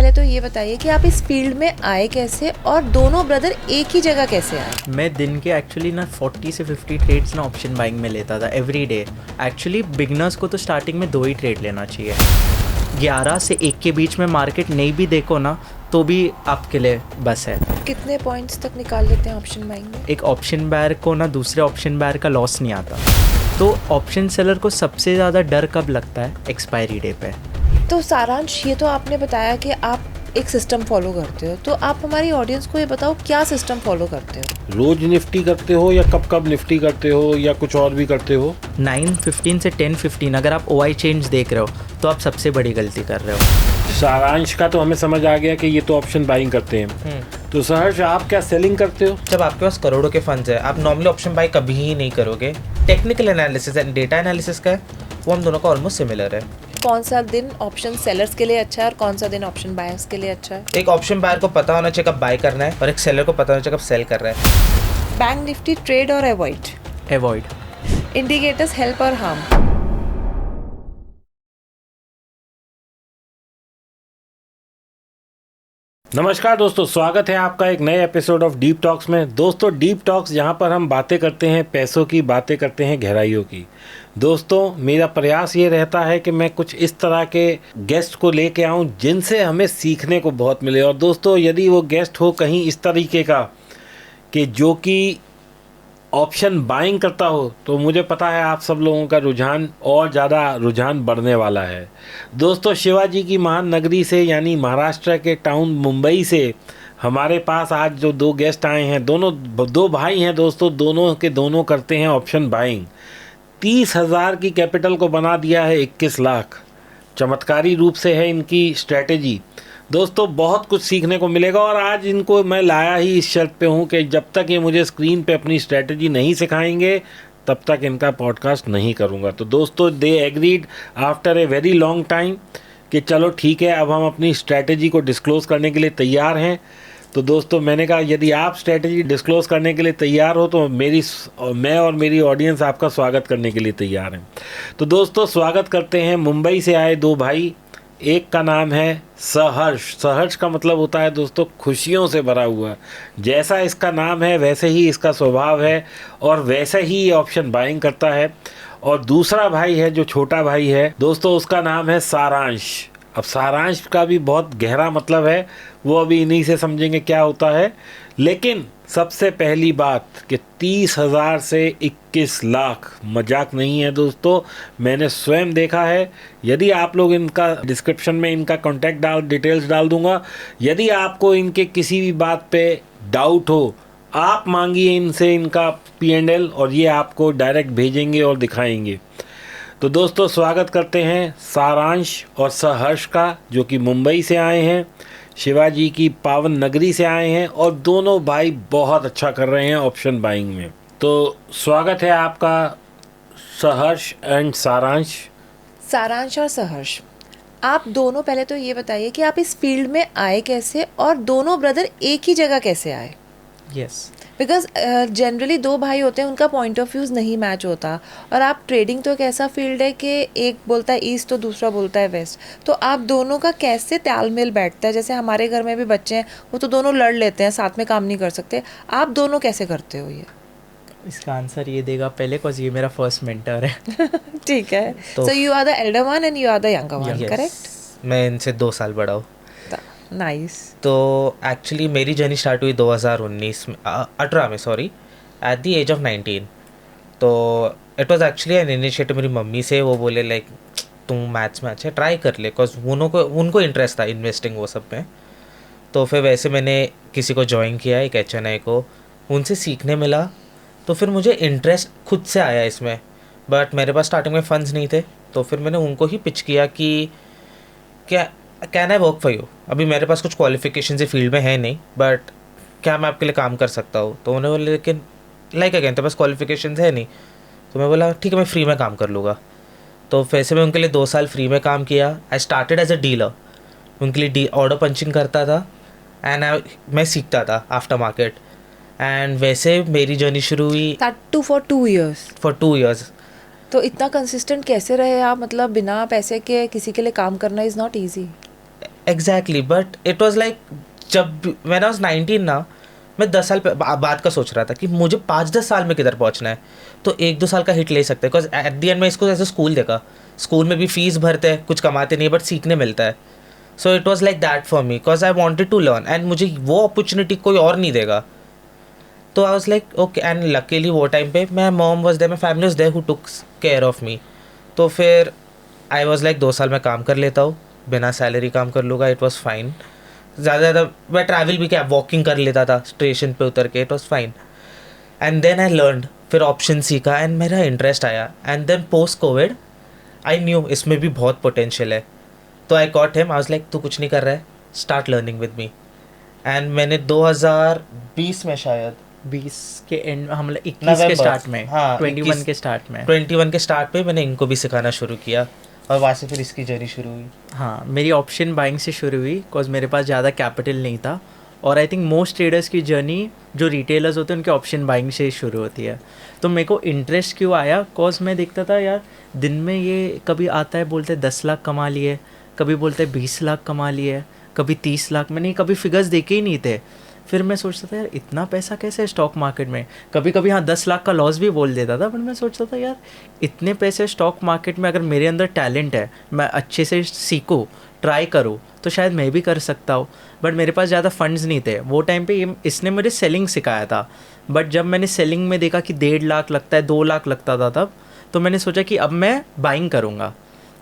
पहले तो ये बताइए कि आप इस फील्ड में आए कैसे और दोनों ब्रदर एक ही जगह कैसे आए? मैं दिन के एक्चुअली ना 40 से 50 ट्रेड्स ना ऑप्शन बाइंग में लेता था एवरी डे। एक्चुअली बिगनर्स को तो स्टार्टिंग में 2 ही ट्रेड लेना चाहिए। 11 से 1 के बीच में मार्केट नहीं भी देखो ना तो भी आपके लिए बस है। कितने पॉइंट्स तक निकाल लेते हैं ऑप्शन बाइंग में? एक ऑप्शन बायर को ना दूसरे ऑप्शन बायर का लॉस नहीं आता। तो ऑप्शन सेलर को सबसे ज़्यादा डर कब लगता है? एक्सपायरी डे पे। तो सारांश, ये तो आपने बताया कि आप एक सिस्टम फॉलो करते हो, तो आप हमारी ऑडियंस को ये बताओ क्या सिस्टम फॉलो करते हो? रोज निफ्टी करते हो या कब कब निफ्टी करते हो या कुछ और भी करते हो? 9:15 से 10:15 अगर आप OI चेंज देख रहे हो तो आप सबसे बड़ी गलती कर रहे हो। सारांश का तो हमें समझ आ गया कि ये तो ऑप्शन बाइंग करते हैं। तो सहर्ष, आप क्या सेलिंग करते हो? जब आपके पास करोड़ों के फंड्स है, आप नॉर्मली ऑप्शन बाय कभी ही नहीं करोगे। Technical analysis and data analysis का है, वो हम दोनों का ऑलमोस्ट सिमिलर है। कौन सा दिन ऑप्शन सेलर्स के लिए अच्छा है और कौन सा दिन ऑप्शन बायर्स के लिए अच्छा है? एक ऑप्शन बायर को पता होना चाहिए कब बाय करना है और एक सेलर को पता होना चाहिए कब सेल कर रहा है। बैंक निफ्टी ट्रेड और अवॉइड? अवॉइड। इंडिकेटर्स हेल्प और हार्म? नमस्कार दोस्तों, स्वागत है आपका एक नए एपिसोड ऑफ डीप टॉक्स में। दोस्तों, डीप टॉक्स जहां पर हम बातें करते हैं पैसों की, बातें करते हैं गहराइयों की। दोस्तों, मेरा प्रयास ये रहता है कि मैं कुछ इस तरह के गेस्ट को लेके आऊं जिनसे हमें सीखने को बहुत मिले। और दोस्तों, यदि वो गेस्ट हो कहीं इस तरीके का कि जो कि ऑप्शन बाइंग करता हो, तो मुझे पता है आप सब लोगों का रुझान और ज़्यादा रुझान बढ़ने वाला है। दोस्तों, शिवाजी की महान नगरी से यानी महाराष्ट्र के टाउन मुंबई से हमारे पास आज जो 2 गेस्ट आए हैं, दोनों 2 भाई हैं दोस्तों, दोनों के दोनों करते हैं ऑप्शन बाइंग। 30,000 की कैपिटल को बना दिया है 21 लाख। चमत्कारी रूप से है इनकी स्ट्रैटेजी। दोस्तों, बहुत कुछ सीखने को मिलेगा और आज इनको मैं लाया ही इस शर्त पे हूँ कि जब तक ये मुझे स्क्रीन पे अपनी स्ट्रैटेजी नहीं सिखाएंगे तब तक इनका पॉडकास्ट नहीं करूँगा। तो दोस्तों, they agreed after a very long time कि चलो ठीक है, अब हम अपनी स्ट्रैटेजी को डिस्क्लोज़ करने के लिए तैयार हैं। तो दोस्तों, मैंने कहा यदि आप स्ट्रैटेजी डिस्क्लोज़ करने के लिए तैयार हो तो मैं और मेरी ऑडियंस आपका स्वागत करने के लिए तैयार हैं। तो दोस्तों, स्वागत करते हैं मुंबई से आए 2 भाई। एक का नाम है सहर्ष। सहर्ष का मतलब होता है दोस्तों खुशियों से भरा हुआ। जैसा इसका नाम है वैसे ही इसका स्वभाव है और वैसे ही ऑप्शन बाइंग करता है। और दूसरा भाई है जो छोटा भाई है दोस्तों, उसका नाम है सारांश। अब सारांश का भी बहुत गहरा मतलब है, वो अभी इन्हीं से समझेंगे क्या होता है। लेकिन सबसे पहली बात कि 30,000 से 21 लाख मजाक नहीं है दोस्तों, मैंने स्वयं देखा है। यदि आप लोग इनका डिस्क्रिप्शन में इनका कॉन्टैक्ट डिटेल्स डाल दूंगा। यदि आपको इनके किसी भी बात पे डाउट हो, आप मांगिए इनसे इनका P&L और ये आपको डायरेक्ट भेजेंगे और दिखाएंगे। तो दोस्तों, स्वागत करते हैं सारांश और सहर्ष का, जो कि मुंबई से आए हैं, शिवाजी की पावन नगरी से आए हैं और दोनों भाई बहुत अच्छा कर रहे हैं ऑप्शन बाइंग में। तो स्वागत है आपका सहर्ष एंड सारांश। सारांश और सहर्ष, आप दोनों पहले तो ये बताइए कि आप इस फील्ड में आए कैसे और दोनों ब्रदर एक ही जगह कैसे आए? यस। बिकॉज जनरली 2 भाई होते हैं, उनका पॉइंट ऑफ व्यूज़ नहीं मैच होता। और आप ट्रेडिंग तो एक ऐसा फील्ड है कि एक बोलता है ईस्ट तो दूसरा बोलता है वेस्ट, तो आप दोनों का कैसे तालमेल बैठता है? जैसे हमारे घर में भी बच्चे हैं, वो तो दोनों लड़ लेते हैं, साथ में काम नहीं कर सकते। आप दोनों कैसे करते हो ये? इसका आंसर ये देगा पहले, बिकॉज ये मेरा फर्स्ट मेंटर है। ठीक है। तो- so you are the elder one and you are the younger one, correct? मैं इनसे 2 साल बड़ा हूँ। नाइस। तो एक्चुअली मेरी जर्नी स्टार्ट हुई 2019 में, 18 में sorry, at the age of 19। तो it was actually an initiative मेरी मम्मी से। वो बोले लाइक तुम मैथ्स में अच्छा ट्राई कर ले, बिकॉज उनको इंटरेस्ट था इन्वेस्टिंग वो सब में। तो फिर वैसे मैंने किसी को ज्वाइन किया, एक HNI को, उनसे सीखने मिला। तो फिर मुझे इंटरेस्ट खुद से आया इसमें, बट मेरे पास स्टार्टिंग में फंड्स नहीं थे। तो फिर मैंने उनको ही पिच किया कि क्या can I work for you. अभी मेरे पास कुछ क्वालिफिकेशन इस फील्ड में है नहीं, बट क्या मैं आपके लिए काम कर सकता हूँ? तो उन्होंने बोले लेकिन लाइक अगेन तेरे पास क्वालिफिकेशन है नहीं। तो मैं बोला ठीक है, मैं फ्री में काम कर लूँगा। तो वैसे मैं उनके लिए 2 साल फ्री में काम किया। I started as a dealer, उनके लिए ऑर्डर पंचिंग करता था एंड मैं सीखता था आफ्टर मार्केट। एंड वैसे मेरी जर्नी शुरू हुई फॉर 2 years? For 2 years। तो इतना कंसिस्टेंट कैसे रहे आप? मतलब बिना पैसे के किसी के लिए काम करना is not easy. Exactly, but it was like जब व्हेन आई वाज 19 ना, मैं 10 साल बाद का सोच रहा था कि मुझे 5-10 साल में किधर पहुंचना है, तो 1-2 साल का हिट ले सकते हैं, बिकॉज एट द एंड मैं इसको ऐसे स्कूल देखा, स्कूल में भी फीस भरते हैं, कुछ कमाते नहीं, बट सीखने मिलता है. So it was like that for me, because I wanted to learn, and मुझे वो अपॉर्चुनिटी कोई और नहीं देगा. तो I was like okay, and luckily वो टाइम पे मैं mom was there, my family was there who took care of me. तो फिर आई वॉज लाइक 2 साल मैं काम कर लेता हूँ, बिना सैलरी काम कर लूँगा, इट वॉज फाइन. ज़्यादा मैं ट्रैवल भी क्या वॉकिंग कर लेता था स्टेशन पे उतर के, it was fine. And then I learned, फिर ऑप्शन सीखा एंड मेरा इंटरेस्ट आया. And then post Covid I knew इसमें भी बहुत पोटेंशियल है. तो I caught him, I was like तू कुछ नहीं कर रहा है, start learning with me. And मैंने 2020 में शायद 20 के एंड हम 21 के नवंबर, स्टार्ट में, हाँ, 21 के स्टार्ट में. 21 के स्टार्ट पे मैंने इनको भी सिखाना शुरू किया, और वहाँ से फिर इसकी जर्नी शुरू हुई. हाँ, मेरी ऑप्शन बाइंग से शुरू हुई बिकॉज मेरे पास ज़्यादा कैपिटल नहीं था. और आई थिंक मोस्ट ट्रेडर्स की जर्नी जो रिटेलर्स होते हैं उनके ऑप्शन बाइंग से ही शुरू होती है. तो मेरे को इंटरेस्ट क्यों आया, बिकॉज मैं देखता था यार दिन में ये कभी आता है बोलते 10 लाख कमा लिए, कभी बोलते 20 लाख कमा लिए, कभी 30 लाख. मैंने कभी फिगर्स देखे ही नहीं थे. फिर मैं सोचता था यार इतना पैसा कैसे है स्टॉक मार्केट में. कभी कभी हाँ 10 लाख का लॉस भी बोल देता था, बट मैं सोचता था यार इतने पैसे स्टॉक मार्केट में, अगर मेरे अंदर टैलेंट है, मैं अच्छे से सीखूँ, ट्राई करूँ, तो शायद मैं भी कर सकता हूँ. बट मेरे पास ज़्यादा फंड्स नहीं थे वो टाइम पे. इसने मुझे सेलिंग सिखाया था, बट जब मैंने सेलिंग में देखा कि 1.5 लाख लगता है, 2 लाख लगता था तब, तो मैंने सोचा कि अब मैं बाइंग करूँगा.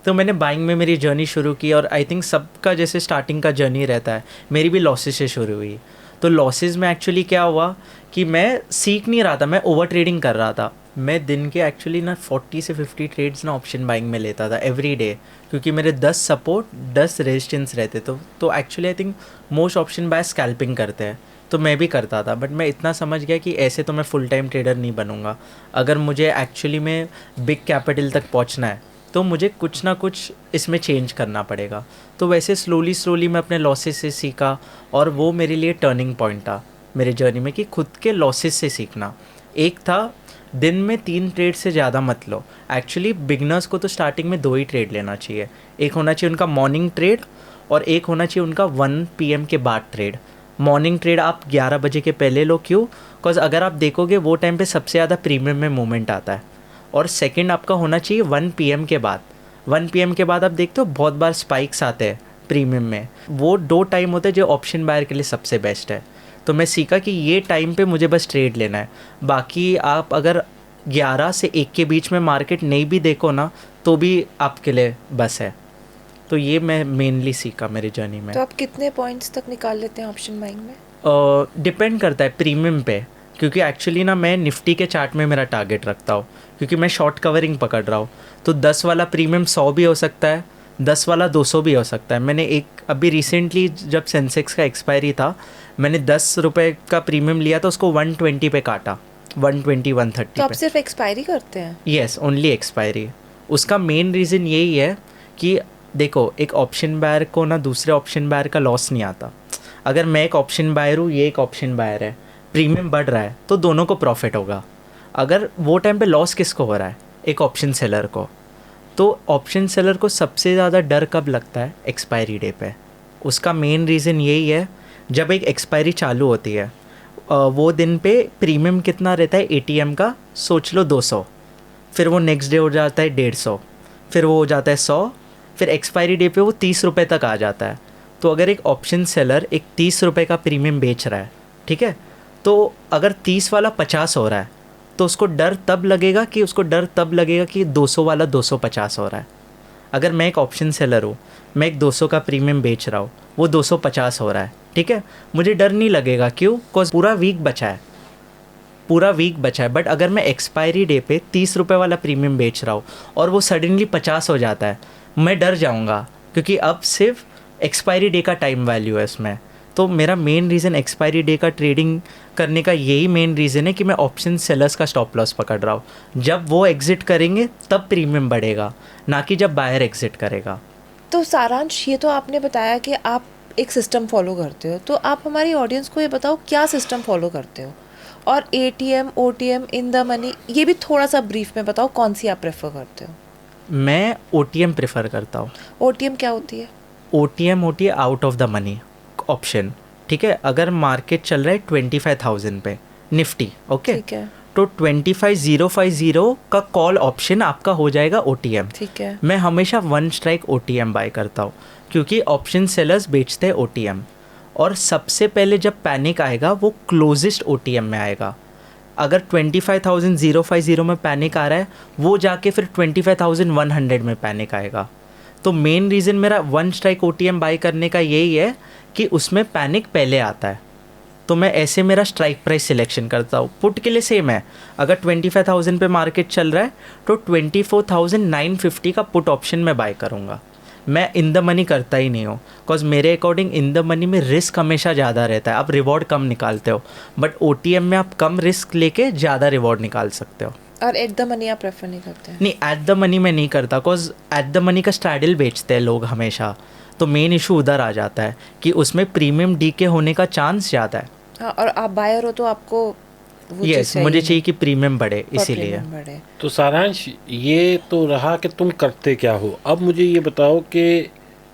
तो मैंने बाइंग में मेरी जर्नी शुरू की. और आई थिंक सबका जैसे स्टार्टिंग का जर्नी रहता है, मेरी भी लॉसेस से शुरू हुई. तो लॉसेस में एक्चुअली क्या हुआ कि मैं सीख नहीं रहा था, मैं ओवर ट्रेडिंग कर रहा था. मैं दिन के एक्चुअली ना 40 से 50 ट्रेड्स ना ऑप्शन बाइंग में लेता था एवरी डे, क्योंकि मेरे 10 सपोर्ट 10 रेजिस्टेंस रहते. तो actually I think most option buy scalping करते हैं, तो मैं भी करता था. बट मैं इतना समझ गया कि ऐसे तो मैं फुल टाइम ट्रेडर नहीं बनूंगा. अगर मुझे एक्चुअली में बिग कैपिटल तक पहुंचना है तो मुझे कुछ ना कुछ इसमें चेंज करना पड़ेगा. तो वैसे स्लोली मैं अपने लॉसेस से सीखा, और वो मेरे लिए टर्निंग पॉइंट था मेरे जर्नी में कि खुद के लॉसेस से सीखना. एक था दिन में 3 ट्रेड से ज़्यादा मत लो. एक्चुअली बिगनर्स को तो स्टार्टिंग में 2 ही ट्रेड लेना चाहिए. एक होना चाहिए उनका मॉर्निंग ट्रेड, और एक होना चाहिए उनका 1 PM के बाद ट्रेड. मॉर्निंग ट्रेड आप 11 बजे के पहले लो. क्यों? बिकॉज अगर आप देखोगे वो टाइम पे सबसे ज़्यादा प्रीमियम में मूवमेंट आता है. और सेकंड आपका होना चाहिए 1 PM के बाद. 1 PM के बाद आप देखते हो बहुत बार स्पाइक्स आते हैं प्रीमियम में. वो 2 टाइम होते हैं जो ऑप्शन बायर के लिए सबसे बेस्ट है. तो मैं सीखा कि ये टाइम पे मुझे बस ट्रेड लेना है. बाकी आप अगर 11 से 1 के बीच में मार्केट नहीं भी देखो ना, तो भी आपके लिए बस है. तो ये मैं मेनली सीखा मेरी जर्नी में. तो आप कितने पॉइंट्स तक निकाल लेते हैं ऑप्शन बाइंग में? डिपेंड करता है प्रीमियम पे, क्योंकि एक्चुअली ना मैं निफ्टी के चार्ट में मेरा टारगेट रखता हूँ, क्योंकि मैं शॉर्ट कवरिंग पकड़ रहा हूँ. तो 10 वाला प्रीमियम 100 भी हो सकता है, 10 वाला 200 भी हो सकता है. मैंने एक अभी रिसेंटली जब सेंसेक्स का एक्सपायरी था, मैंने 10 रुपये का प्रीमियम लिया था, उसको 120 पे काटा, 120 130 तो आप पे. सिर्फ एक्सपायरी करते हैं? Yes, only expiry. उसका मेन रीज़न यही है कि देखो एक ऑप्शन बायर को ना दूसरे ऑप्शन बायर का लॉस नहीं आता. अगर मैं एक ऑप्शन बायर हूँ, ये एक ऑप्शन बायर है, प्रीमियम बढ़ रहा है, तो दोनों को प्रॉफिट होगा. अगर वो टाइम पे लॉस किसको हो रहा है? एक ऑप्शन सेलर को. तो ऑप्शन सेलर को सबसे ज़्यादा डर कब लगता है? एक्सपायरी डे पे. उसका मेन रीज़न यही है, जब एक एक्सपायरी चालू होती है वो दिन पे प्रीमियम कितना रहता है ATM का, सोच लो 200, फिर वो नेक्स्ट डे हो जाता है 150, फिर वो हो जाता है 100, फिर एक्सपायरी डे पे वो 30 रुपये तक आ जाता है. तो अगर एक ऑप्शन सेलर एक 30 रुपये का प्रीमियम बेच रहा है, ठीक है, तो अगर 30 वाला 50 हो रहा है, तो उसको डर तब लगेगा कि 200 वाला 250 हो रहा है. अगर मैं एक ऑप्शन सेलर हूँ, मैं एक 200 का प्रीमियम बेच रहा हूँ, वो 250 हो रहा है, ठीक है, मुझे डर नहीं लगेगा. क्यों? बिकॉज पूरा वीक बचा है. बट अगर मैं एक्सपायरी डे पे 30 रुपये वाला प्रीमियम बेच रहा हूँ और वो सडनली 50 हो जाता है, मैं डर जाऊँगा, क्योंकि अब सिर्फ एक्सपायरी डे का टाइम वैल्यू है इसमें. तो मेरा मेन रीज़न एक्सपायरी डे का ट्रेडिंग करने का यही मेन रीज़न है कि मैं ऑप्शन सेलर्स का स्टॉप लॉस पकड़ रहा हूँ. जब वो एग्ज़िट करेंगे तब प्रीमियम बढ़ेगा, ना कि जब बायर एग्ज़िट करेगा. तो सारांश, ये तो आपने बताया कि आप एक सिस्टम फॉलो करते हो, तो आप हमारी ऑडियंस को ये बताओ क्या सिस्टम फॉलो करते हो, और ATM OTM in the money ये भी थोड़ा सा ब्रीफ में बताओ, कौन सी आप प्रेफर करते हो? मैं OTM प्रेफर करता हूँ. OTM क्या होती है? OTM होती है out of the money option, ठीक है। अगर मार्केट चल रहा है 25,000 पे निफ्टी, ओके, ठीक है, तो 25,050 का कॉल ऑप्शन आपका हो जाएगा OTM। ठीक है, मैं हमेशा 1 स्ट्राइक OTM बाय करता हूँ, क्योंकि ऑप्शन सेलर्स बेचते हैं OTM, और सबसे पहले जब पैनिक आएगा वो क्लोजेस्ट OTM में आएगा। अगर 25,050 में पैनिक आ रहा है, वो जाके फिर 25,100 में पैनिक आएगा। तो मेन रीज़न मेरा 1 स्ट्राइक OTM बाय करने का यही है कि उसमें पैनिक पहले आता है। तो मैं ऐसे मेरा स्ट्राइक प्राइस सिलेक्शन करता हूँ। पुट के लिए सेम है, अगर 25,000 पे मार्केट चल रहा है तो 24,950 का पुट ऑप्शन मैं बाय करूँगा। मैं इन द मनी करता ही नहीं हूँ, बिकॉज मेरे अकॉर्डिंग इन द मनी में रिस्क हमेशा ज़्यादा रहता है, आप रिवॉर्ड कम निकालते हो, बट OTM में आप कम रिस्क लेके ज़्यादा रिवॉर्ड निकाल सकते हो। और एट द मनी आप प्रेफर नहीं करते हैं? नहीं, एट द मनी में नहीं करता, बिकॉज एट द मनी का स्ट्रैडल बेचते हैं लोग हमेशा, तो मेन इशू उधर आ जाता है कि उसमें प्रीमियम डीके होने का चांस ज़्यादा है। हाँ, और आप बायर हो तो आपको वो चीज़ यस, मुझे चाहिए कि प्रीमियम बढ़े, और इसीलिए। premium बढ़े। तो सारांश, ये तो रहा कि तुम करते क्या हो। अब मुझे ये बताओ कि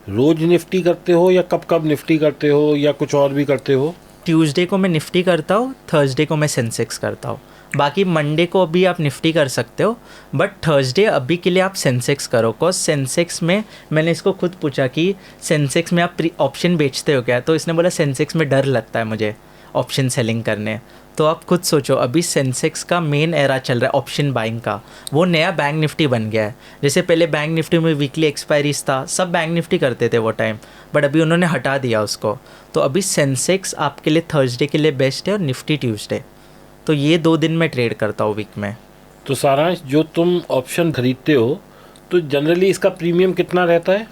रोज निफ्टी करते हो या कब कब निफ्टी करते हो या कुछ और भी करते हो? ट्यूसडे को मैं निफ्टी करता हूँ, थर्सडे को मैं सेंसेक्स करता हूँ। बाकी मंडे को अभी आप निफ्टी कर सकते हो, बट थर्सडे अभी के लिए आप सेंसेक्स करो, बिकॉज सेंसेक्स में मैंने इसको खुद पूछा कि सेंसेक्स में आप ऑप्शन बेचते हो क्या, तो इसने बोला सेंसेक्स में डर लगता है मुझे ऑप्शन सेलिंग करने। तो आप खुद सोचो, अभी सेंसेक्स का मेन एरा चल रहा है ऑप्शन बाइंग का, वो नया बैंक निफ्टी बन गया है। जैसे पहले बैंक निफ्टी में वीकली एक्सपायरीज था, सब बैंक निफ्टी करते थे वो टाइम, बट अभी उन्होंने हटा दिया उसको। तो अभी सेंसेक्स आपके लिए थर्सडे के लिए बेस्ट है और निफ्टी ट्यूसडे। तो ये 2 दिन में ट्रेड करता हूँ वीक में। तो सारांश, जो तुम ऑप्शन खरीदते हो तो जनरली इसका प्रीमियम कितना रहता है?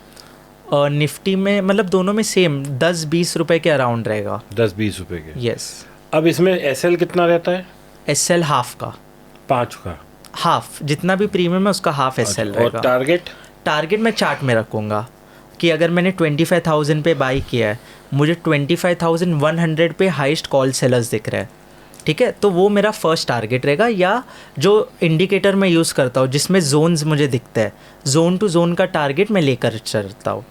और निफ्टी में मतलब दोनों में सेम 10-20 रुपए के अराउंड रहेगा। 10-20 रुपए के। यस। अब इसमें SL कितना रहता है? SL हाफ का, 5 का। हाफ जितना भी प्रीमियम है उसका हाफ SL और रहेगा। टारगेट? टारगेट मैं चार्ट में रखूँगा कि अगर मैंने 25,000 पे बाई किया है, मुझे 25,100 पे हाईएस्ट कॉल सेलर्स दिख रहे हैं, ठीक है, तो वो मेरा फर्स्ट टारगेट रहेगा। या जो इंडिकेटर मैं यूज़ करता हूँ जिसमें जोन्स मुझे दिखते हैं, जोन टू जोन का टारगेट मैं लेकर चलता हूँ।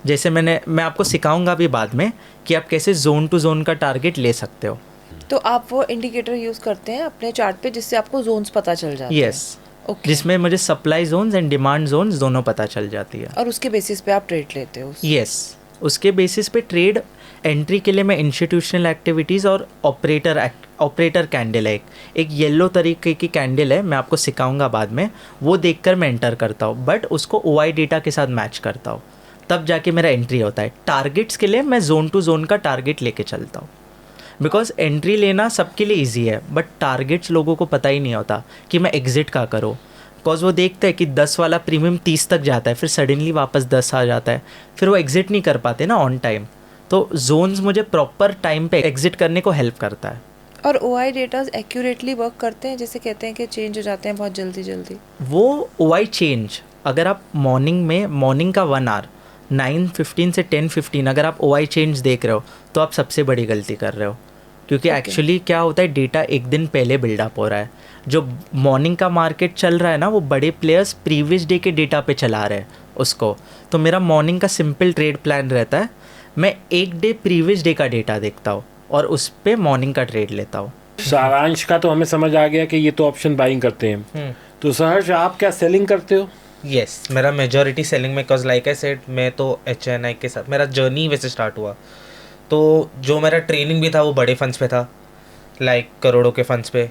जैसे मैं आपको सिखाऊंगा भी बाद में कि आप कैसे जोन टू जोन का टारगेट ले सकते हो। तो आप वो इंडिकेटर यूज़ करते हैं अपने चार्ट पे जिससे आपको जोन्स पता चल जाते हैं? Yes, okay. जिसमें मुझे supply zones and demand zones दोनों पता चल जाती है। और उसके बेसिस पे आप ट्रेड लेते हो? यस, उसके बेसिस पे ट्रेड एंट्री के लिए मैं इंस्टीट्यूशनल एक्टिविटीज़ और ऑपरेटर कैंडल है, एक येलो तरीके की कैंडल है, मैं आपको सिखाऊंगा बाद में, वो देखकर मैं एंटर करता हूँ, बट उसको OI डेटा के साथ मैच करता हूँ, तब जाके मेरा एंट्री होता है। टारगेट्स के लिए मैं जोन टू जोन का टारगेट लेके चलता हूँ, बिकॉज एंट्री लेना सबके लिए ईजी है, बट टारगेट्स लोगों को पता ही नहीं होता कि मैं एग्जिट का करूँ। बिकॉज वो देखते हैं कि 10 वाला प्रीमियम 30 तक जाता है, फिर सडनली वापस 10 आ जाता है, फिर वो एग्जिट नहीं कर पाते ना ऑन टाइम। तो जोन्स मुझे प्रॉपर टाइम पे एग्जिट करने को हेल्प करता है। और OI डेटाज एक्यूरेटली वर्क करते हैं, जैसे कहते हैं कि चेंज हो जाते हैं बहुत जल्दी जल्दी? वो OI चेंज, अगर आप मॉर्निंग का 1 आवर 9:15 से 10:15 अगर आप OI चेंज देख रहे हो तो आप सबसे बड़ी गलती कर रहे हो, क्योंकि एक्चुअली क्या होता है, डेटा एक दिन पहले बिल्डअप हो रहा है। जो मॉर्निंग का मार्केट चल रहा है ना, वो बड़े प्लेयर्स प्रीवियस डे के डेटा पे चला रहे हैं उसको। तो मेरा मॉर्निंग का सिंपल ट्रेड प्लान रहता है, मैं एक डे प्रीवियस डे का डेटा देखता हूँ और उस पर मॉर्निंग का ट्रेड लेता हूँ। सारांश का तो हमें समझ आ गया कि ये तो ऑप्शन बाइंग करते हैं। तो सहर्ष, आप क्या सेलिंग करते हो? यस, मेरा मेजॉरिटी सेलिंग में, बिकॉज लाइक आई सेड, मैं तो HNI के साथ मेरा जर्नी वैसे स्टार्ट हुआ। तो जो मेरा ट्रेनिंग भी था वो बड़े फंड्स पे था, लाइक करोड़ों के फंड्स पे।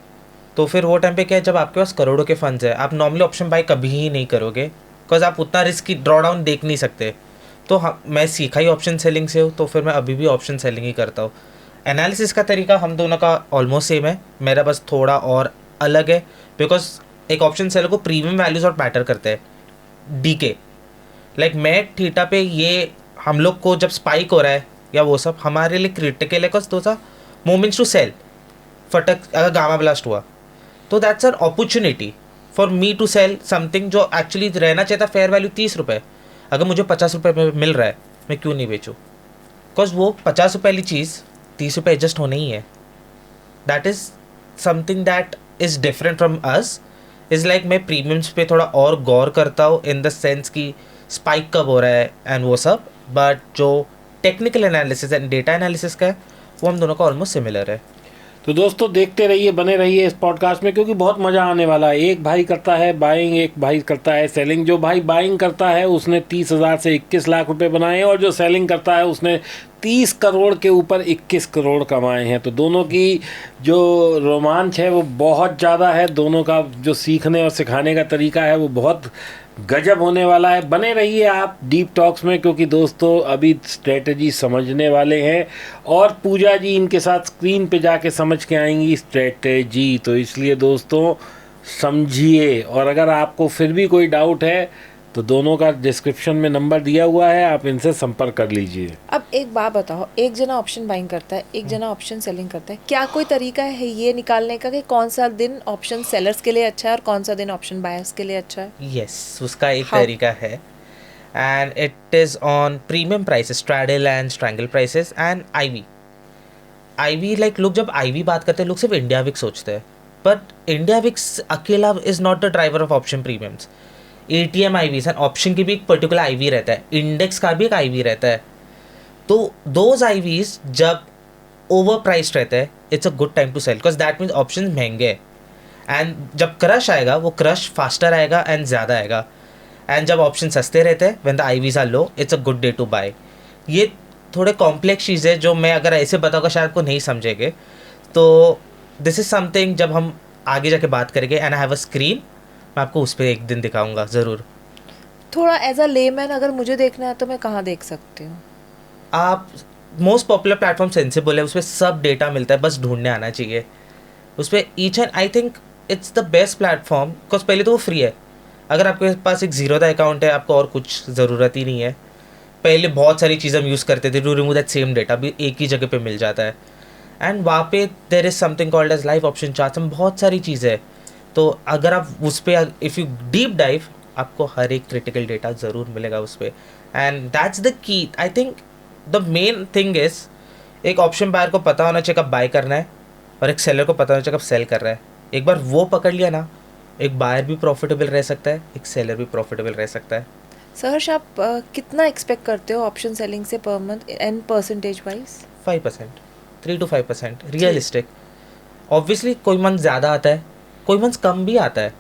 तो फिर वो टाइम पे क्या है, जब आपके पास करोड़ों के फंड्स है, आप नॉर्मली ऑप्शन बाय कभी ही नहीं करोगे, बिकॉज आप उतना रिस्क की ड्रॉ डाउन देख नहीं सकते। तो मैं सीखा ही ऑप्शन सेलिंग से हूँ, तो फिर मैं अभी भी ऑप्शन सेलिंग ही करता हूँ। एनालिसिस का तरीका हम दोनों का ऑलमोस्ट सेम है, मेरा बस थोड़ा और अलग है, बिकॉज एक ऑप्शन सेलर को प्रीमियम वैल्यूज और मैटर करते हैं। डीके लाइक मैं थीटा पे, ये हम लोग को जब स्पाइक हो रहा है या वो सब हमारे लिए क्रिटिकल है, because those are moments to sell. फटक अगर गामा ब्लास्ट हुआ तो that's an opportunity for me to sell something जो एक्चुअली रहना चाहिए था फेयर वैल्यू 30 रुपये, अगर मुझे 50 रुपये में मिल रहा है, मैं क्यों नहीं बेचूँ? बिकॉज वो 50 रुपये वाली चीज़ 30 रुपये एडजस्ट होना ही है। That is something that is different from us. Is like मैं प्रीमियम्स पे थोड़ा और गौर करता हूँ, इन द सेंस कि स्पाइक कब हो रहा है एंड वो सब, बट जो technical analysis and data analysis का है वो हम दोनों का ऑलमोस्ट सिमिलर है। तो दोस्तों देखते रहिए, बने रहिए इस पॉडकास्ट में, क्योंकि बहुत मज़ा आने वाला है। एक भाई करता है बाइंग, एक भाई करता है सेलिंग। जो भाई बाइंग करता है उसने 30,000 से 21 लाख रुपए बनाए हैं, और जो सेलिंग करता है उसने 30 करोड़ के ऊपर 21 करोड़ कमाए हैं। तो दोनों की जो रोमांच है वो बहुत ज़्यादा है, दोनों का जो सीखने और सिखाने का तरीका है वो बहुत गजब होने वाला है। बने रहिए आप डीप टॉक्स में, क्योंकि दोस्तों अभी स्ट्रेटजी समझने वाले हैं, और पूजा जी इनके साथ स्क्रीन पे जाके समझ के आएंगी स्ट्रेटजी। तो इसलिए दोस्तों समझिए, और अगर आपको फिर भी कोई डाउट है तो दोनों का डिस्क्रिप्शन में नंबर दिया हुआ है, आप इनसे संपर्क कर लीजिए। अब एक बात बताओ, एक जना ऑप्शन बाइंग करता है, एक जना ऑप्शन सेलिंग करता है, क्या कोई तरीका है ये निकालने का कि कौन सा दिन ऑप्शन सेलर्स के लिए अच्छा है और कौन सा दिन ऑप्शन बायर्स के लिए अच्छा है? यस, उसका एक How? तरीका है, and it is on premium prices, straddle and strangle prices and IV. Like लोग जब आईवी बात करते हैं लोग सिर्फ इंडिया विक्स सोचते हैं, बट इंडिया विक्स अकेला is not the driver of option premiums. ATM IVs and option की भी एक पर्टिकुलर आईवी रहता है, इंडेक्स का भी एक आईवी रहता है। तो दोज आईवीज जब ओवर प्राइस्ड रहते हैं, it's a good time to sell, because that means option महंगे हैं। एंड जब क्रश आएगा वो क्रश फास्टर आएगा एंड ज़्यादा आएगा। एंड जब ऑप्शन सस्ते रहते हैं, when the IVs are low, it's a good day to buy. ये थोड़े कॉम्प्लेक्स चीज़ है जो मैं अगर ऐसे बताऊँगा शायद को नहीं समझेंगे। तो दिस इज़ समथिंग जब हम आगे जाके बात करेंगे, and I have a screen, मैं आपको उस पर एक दिन दिखाऊंगा ज़रूर। थोड़ा एज अ लेमैन अगर मुझे देखना है तो मैं कहाँ देख सकती हूँ? आप मोस्ट पॉपुलर प्लेटफॉर्म सेंसिबल है, उस पर सब डेटा मिलता है, बस ढूंढने आना चाहिए उस पर। Each and I think it's the best platform, because पहले तो वो फ्री है। अगर आपके पास एक ज़ीरोधा अकाउंट है, आपको और कुछ ज़रूरत ही नहीं है। पहले बहुत सारी चीज़ें हम यूज़ करते थे to remove that same data, भी एक ही जगह पे मिल जाता है। एंड वहाँ पे there is something called as live option charts, में बहुत सारी चीज़ें है। तो अगर आप उस पर इफ़ यू डीप डाइव, आपको हर एक क्रिटिकल डेटा ज़रूर मिलेगा उस पर। And that's the key, I think the main thing is एक ऑप्शन बायर को पता होना चाहिए कब बाय करना है, और एक सेलर को पता होना चाहिए कब सेल कर रहा है। एक बार वो पकड़ लिया ना, एक बायर भी प्रॉफिटेबल रह सकता है, एक सेलर भी प्रॉफिटेबल रह सकता है। सहर्ष, आप कितना एक्सपेक्ट करते हो ऑप्शन सेलिंग से per month and percentage wise? 5%, 3 to 5% realistic. Obviously कोई मंथ ज़्यादा आता है, कोई मंथ कम भी आता है,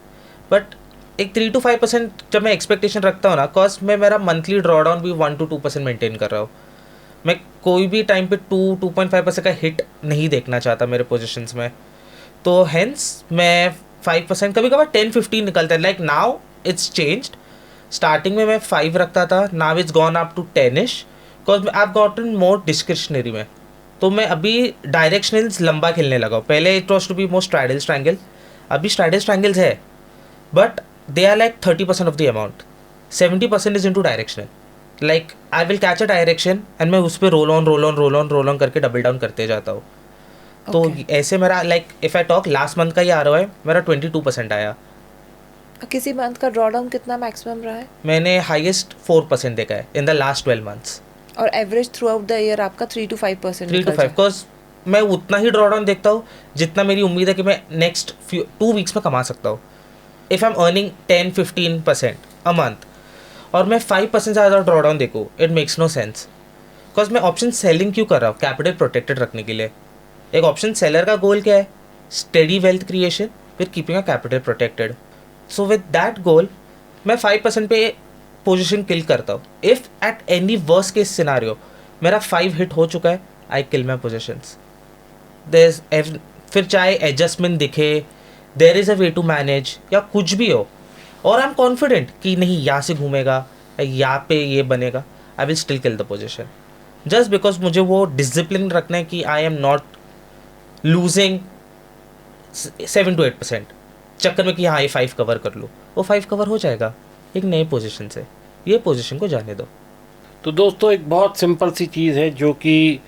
बट एक 3 to 5% जब मैं एक्सपेक्टेशन रखता हूँ ना, कॉज मैं मेरा मंथली ड्रॉडाउन भी 1 to 2% मेंटेन कर रहा हूँ। मैं कोई भी टाइम पे 2-2.5% का हिट नहीं देखना चाहता मेरे पोजिशंस में। तो हैंस मैं 5%, कभी कभार 10-15 निकलता है। Like now it's changed, starting में मैं 5 रखता था, now it's gone up to 10ish, because I have gotten more discretionary में। तो मैं अभी डायरेक्शनल्स लंबा खेलने लगा हूँ। पहले it was to be more straddle strangle, अभी स्ट्रैडल स्ट्रैंगल्स है, but they are like 30% of the amount, 70% is into directional. Like I will catch a direction and मैं उस पर रोल ऑन करके डबल डाउन करते जाता हूँ। तो ऐसे मेरा like if I talk last month का ही आ रहा है, मेरा 22% आया। किसी मंथ का ड्रॉडाउन कितना मैक्सिमम रहा है? मैंने हाईएस्ट 4% देखा है इन द लास्ट 12 months। और average through out the year आपका 3 to 5%? 3 to 5, बिकॉज मैं उतना ही ड्रॉडाउन देखता हूँ जितना मेरी उम्मीद है कि मैं नेक्स्ट 2 weeks में कमा सकता हूँ। If I am earning 10-15% a month और मैं 5% ज़्यादा ड्रॉडाउन देखूँ, it makes no sense. Because मैं ऑप्शन सेलिंग क्यों कर रहा हूँ? कैपिटल प्रोटेक्टेड रखने के लिए। एक ऑप्शन सेलर का गोल क्या है? Steady wealth creation with keeping a capital protected. So with that goal मैं 5% पे पोजीशन किल करता हूँ। If at any worst case scenario मेरा 5 हिट हो चुका है, आई किल माई पोजिशंस। फिर चाहे एडजस्टमेंट दिखे, there is a way to manage, या कुछ भी हो, और आई एम कॉन्फिडेंट कि नहीं यहाँ से घूमेगा, यहाँ पे ये बनेगा, I will still kill the position, just because मुझे वो डिसिप्लिन रखना है कि I am not losing 7 to 8% चक्कर में कि हाँ ये 5 कवर कर लूँ। वो 5 कवर हो जाएगा एक नए पोजीशन से, ये पोजीशन को जाने दो। तो दोस्तों एक बहुत सिंपल सी चीज़ है जो कि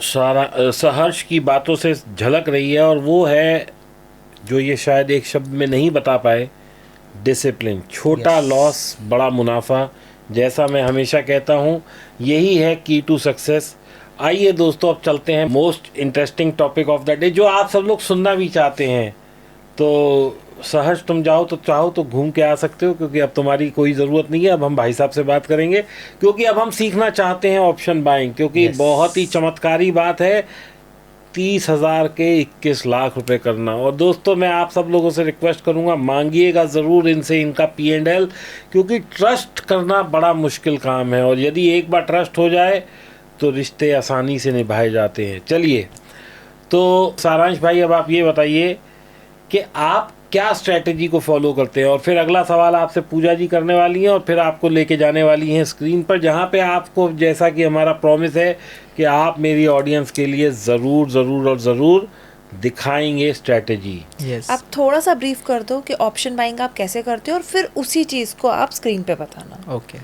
सहर्ष की बातों से झलक रही है, और वो है जो ये शायद एक शब्द में नहीं बता पाए, डिसिप्लिन। छोटा लॉस बड़ा मुनाफा, जैसा मैं हमेशा कहता हूँ, यही है की टू सक्सेस। आइए दोस्तों अब चलते हैं most interesting topic of the day, जो आप सब लोग सुनना भी चाहते हैं। तो सहज तुम जाओ तो चाहो तो घूम के आ सकते हो, क्योंकि अब तुम्हारी कोई ज़रूरत नहीं है। अब हम भाई साहब से बात करेंगे, क्योंकि अब हम सीखना चाहते हैं ऑप्शन बाइंग, क्योंकि Yes. बहुत ही चमत्कारी बात है 30,000 के 21 लाख रुपए करना। और दोस्तों मैं आप सब लोगों से रिक्वेस्ट करूंगा, मांगिएगा ज़रूर इनसे इनका P&L, क्योंकि ट्रस्ट करना बड़ा मुश्किल काम है, और यदि एक बार ट्रस्ट हो जाए तो रिश्ते आसानी से निभाए जाते हैं। चलिए, तो सारांश भाई अब आप ये बताइए कि आप क्या स्ट्रैटेजी को फॉलो करते हैं, और फिर अगला सवाल आपसे पूजा जी करने वाली हैं, और फिर आपको लेके जाने वाली हैं स्क्रीन पर, जहाँ पे आपको, जैसा कि हमारा प्रॉमिस है कि आप मेरी ऑडियंस के लिए ज़रूर ज़रूर और ज़रूर दिखाएंगे स्ट्रैटेजी। यस आप थोड़ा सा ब्रीफ कर दो कि ऑप्शन बाइंग आप कैसे करते हो, और फिर उसी चीज़ को आप स्क्रीन पे बताना। ओके।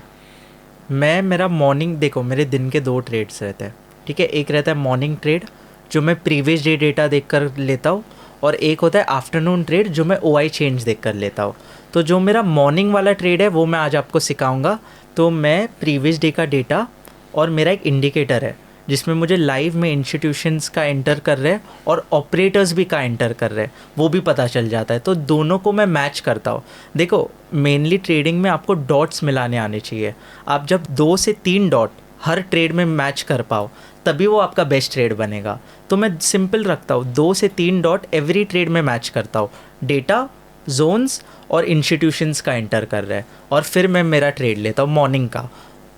मैं मेरा मॉर्निंग, देखो मेरे दिन के 2 ट्रेड्स रहते हैं, ठीक है। एक रहता है मॉर्निंग ट्रेड जो मैं प्रीवियस डे डेटा देख कर लेता हूँ, और एक होता है आफ्टरनून ट्रेड जो मैं OI चेंज देख कर लेता हूँ। तो जो मेरा मॉर्निंग वाला ट्रेड है वो मैं आज आपको सिखाऊंगा। तो मैं प्रीवियस डे का डेटा, और मेरा एक इंडिकेटर है जिसमें मुझे लाइव में इंस्टीट्यूशंस का एंटर कर रहे हैं और ऑपरेटर्स भी का एंटर कर रहे हैं, वो भी पता चल जाता है। तो दोनों को मैं मैच करता हूँ। देखो मेनली ट्रेडिंग में आपको डॉट्स मिलाने आने चाहिए। आप जब 2 से 3 डॉट हर ट्रेड में मैच कर पाओ तभी वो आपका बेस्ट ट्रेड बनेगा। तो मैं सिंपल रखता हूँ, 2 से 3 डॉट एवरी ट्रेड में मैच करता हूँ। डेटा, जोन्स और इंस्टीट्यूशंस का एंटर कर रहा है, और फिर मैं मेरा ट्रेड लेता हूँ मॉर्निंग का।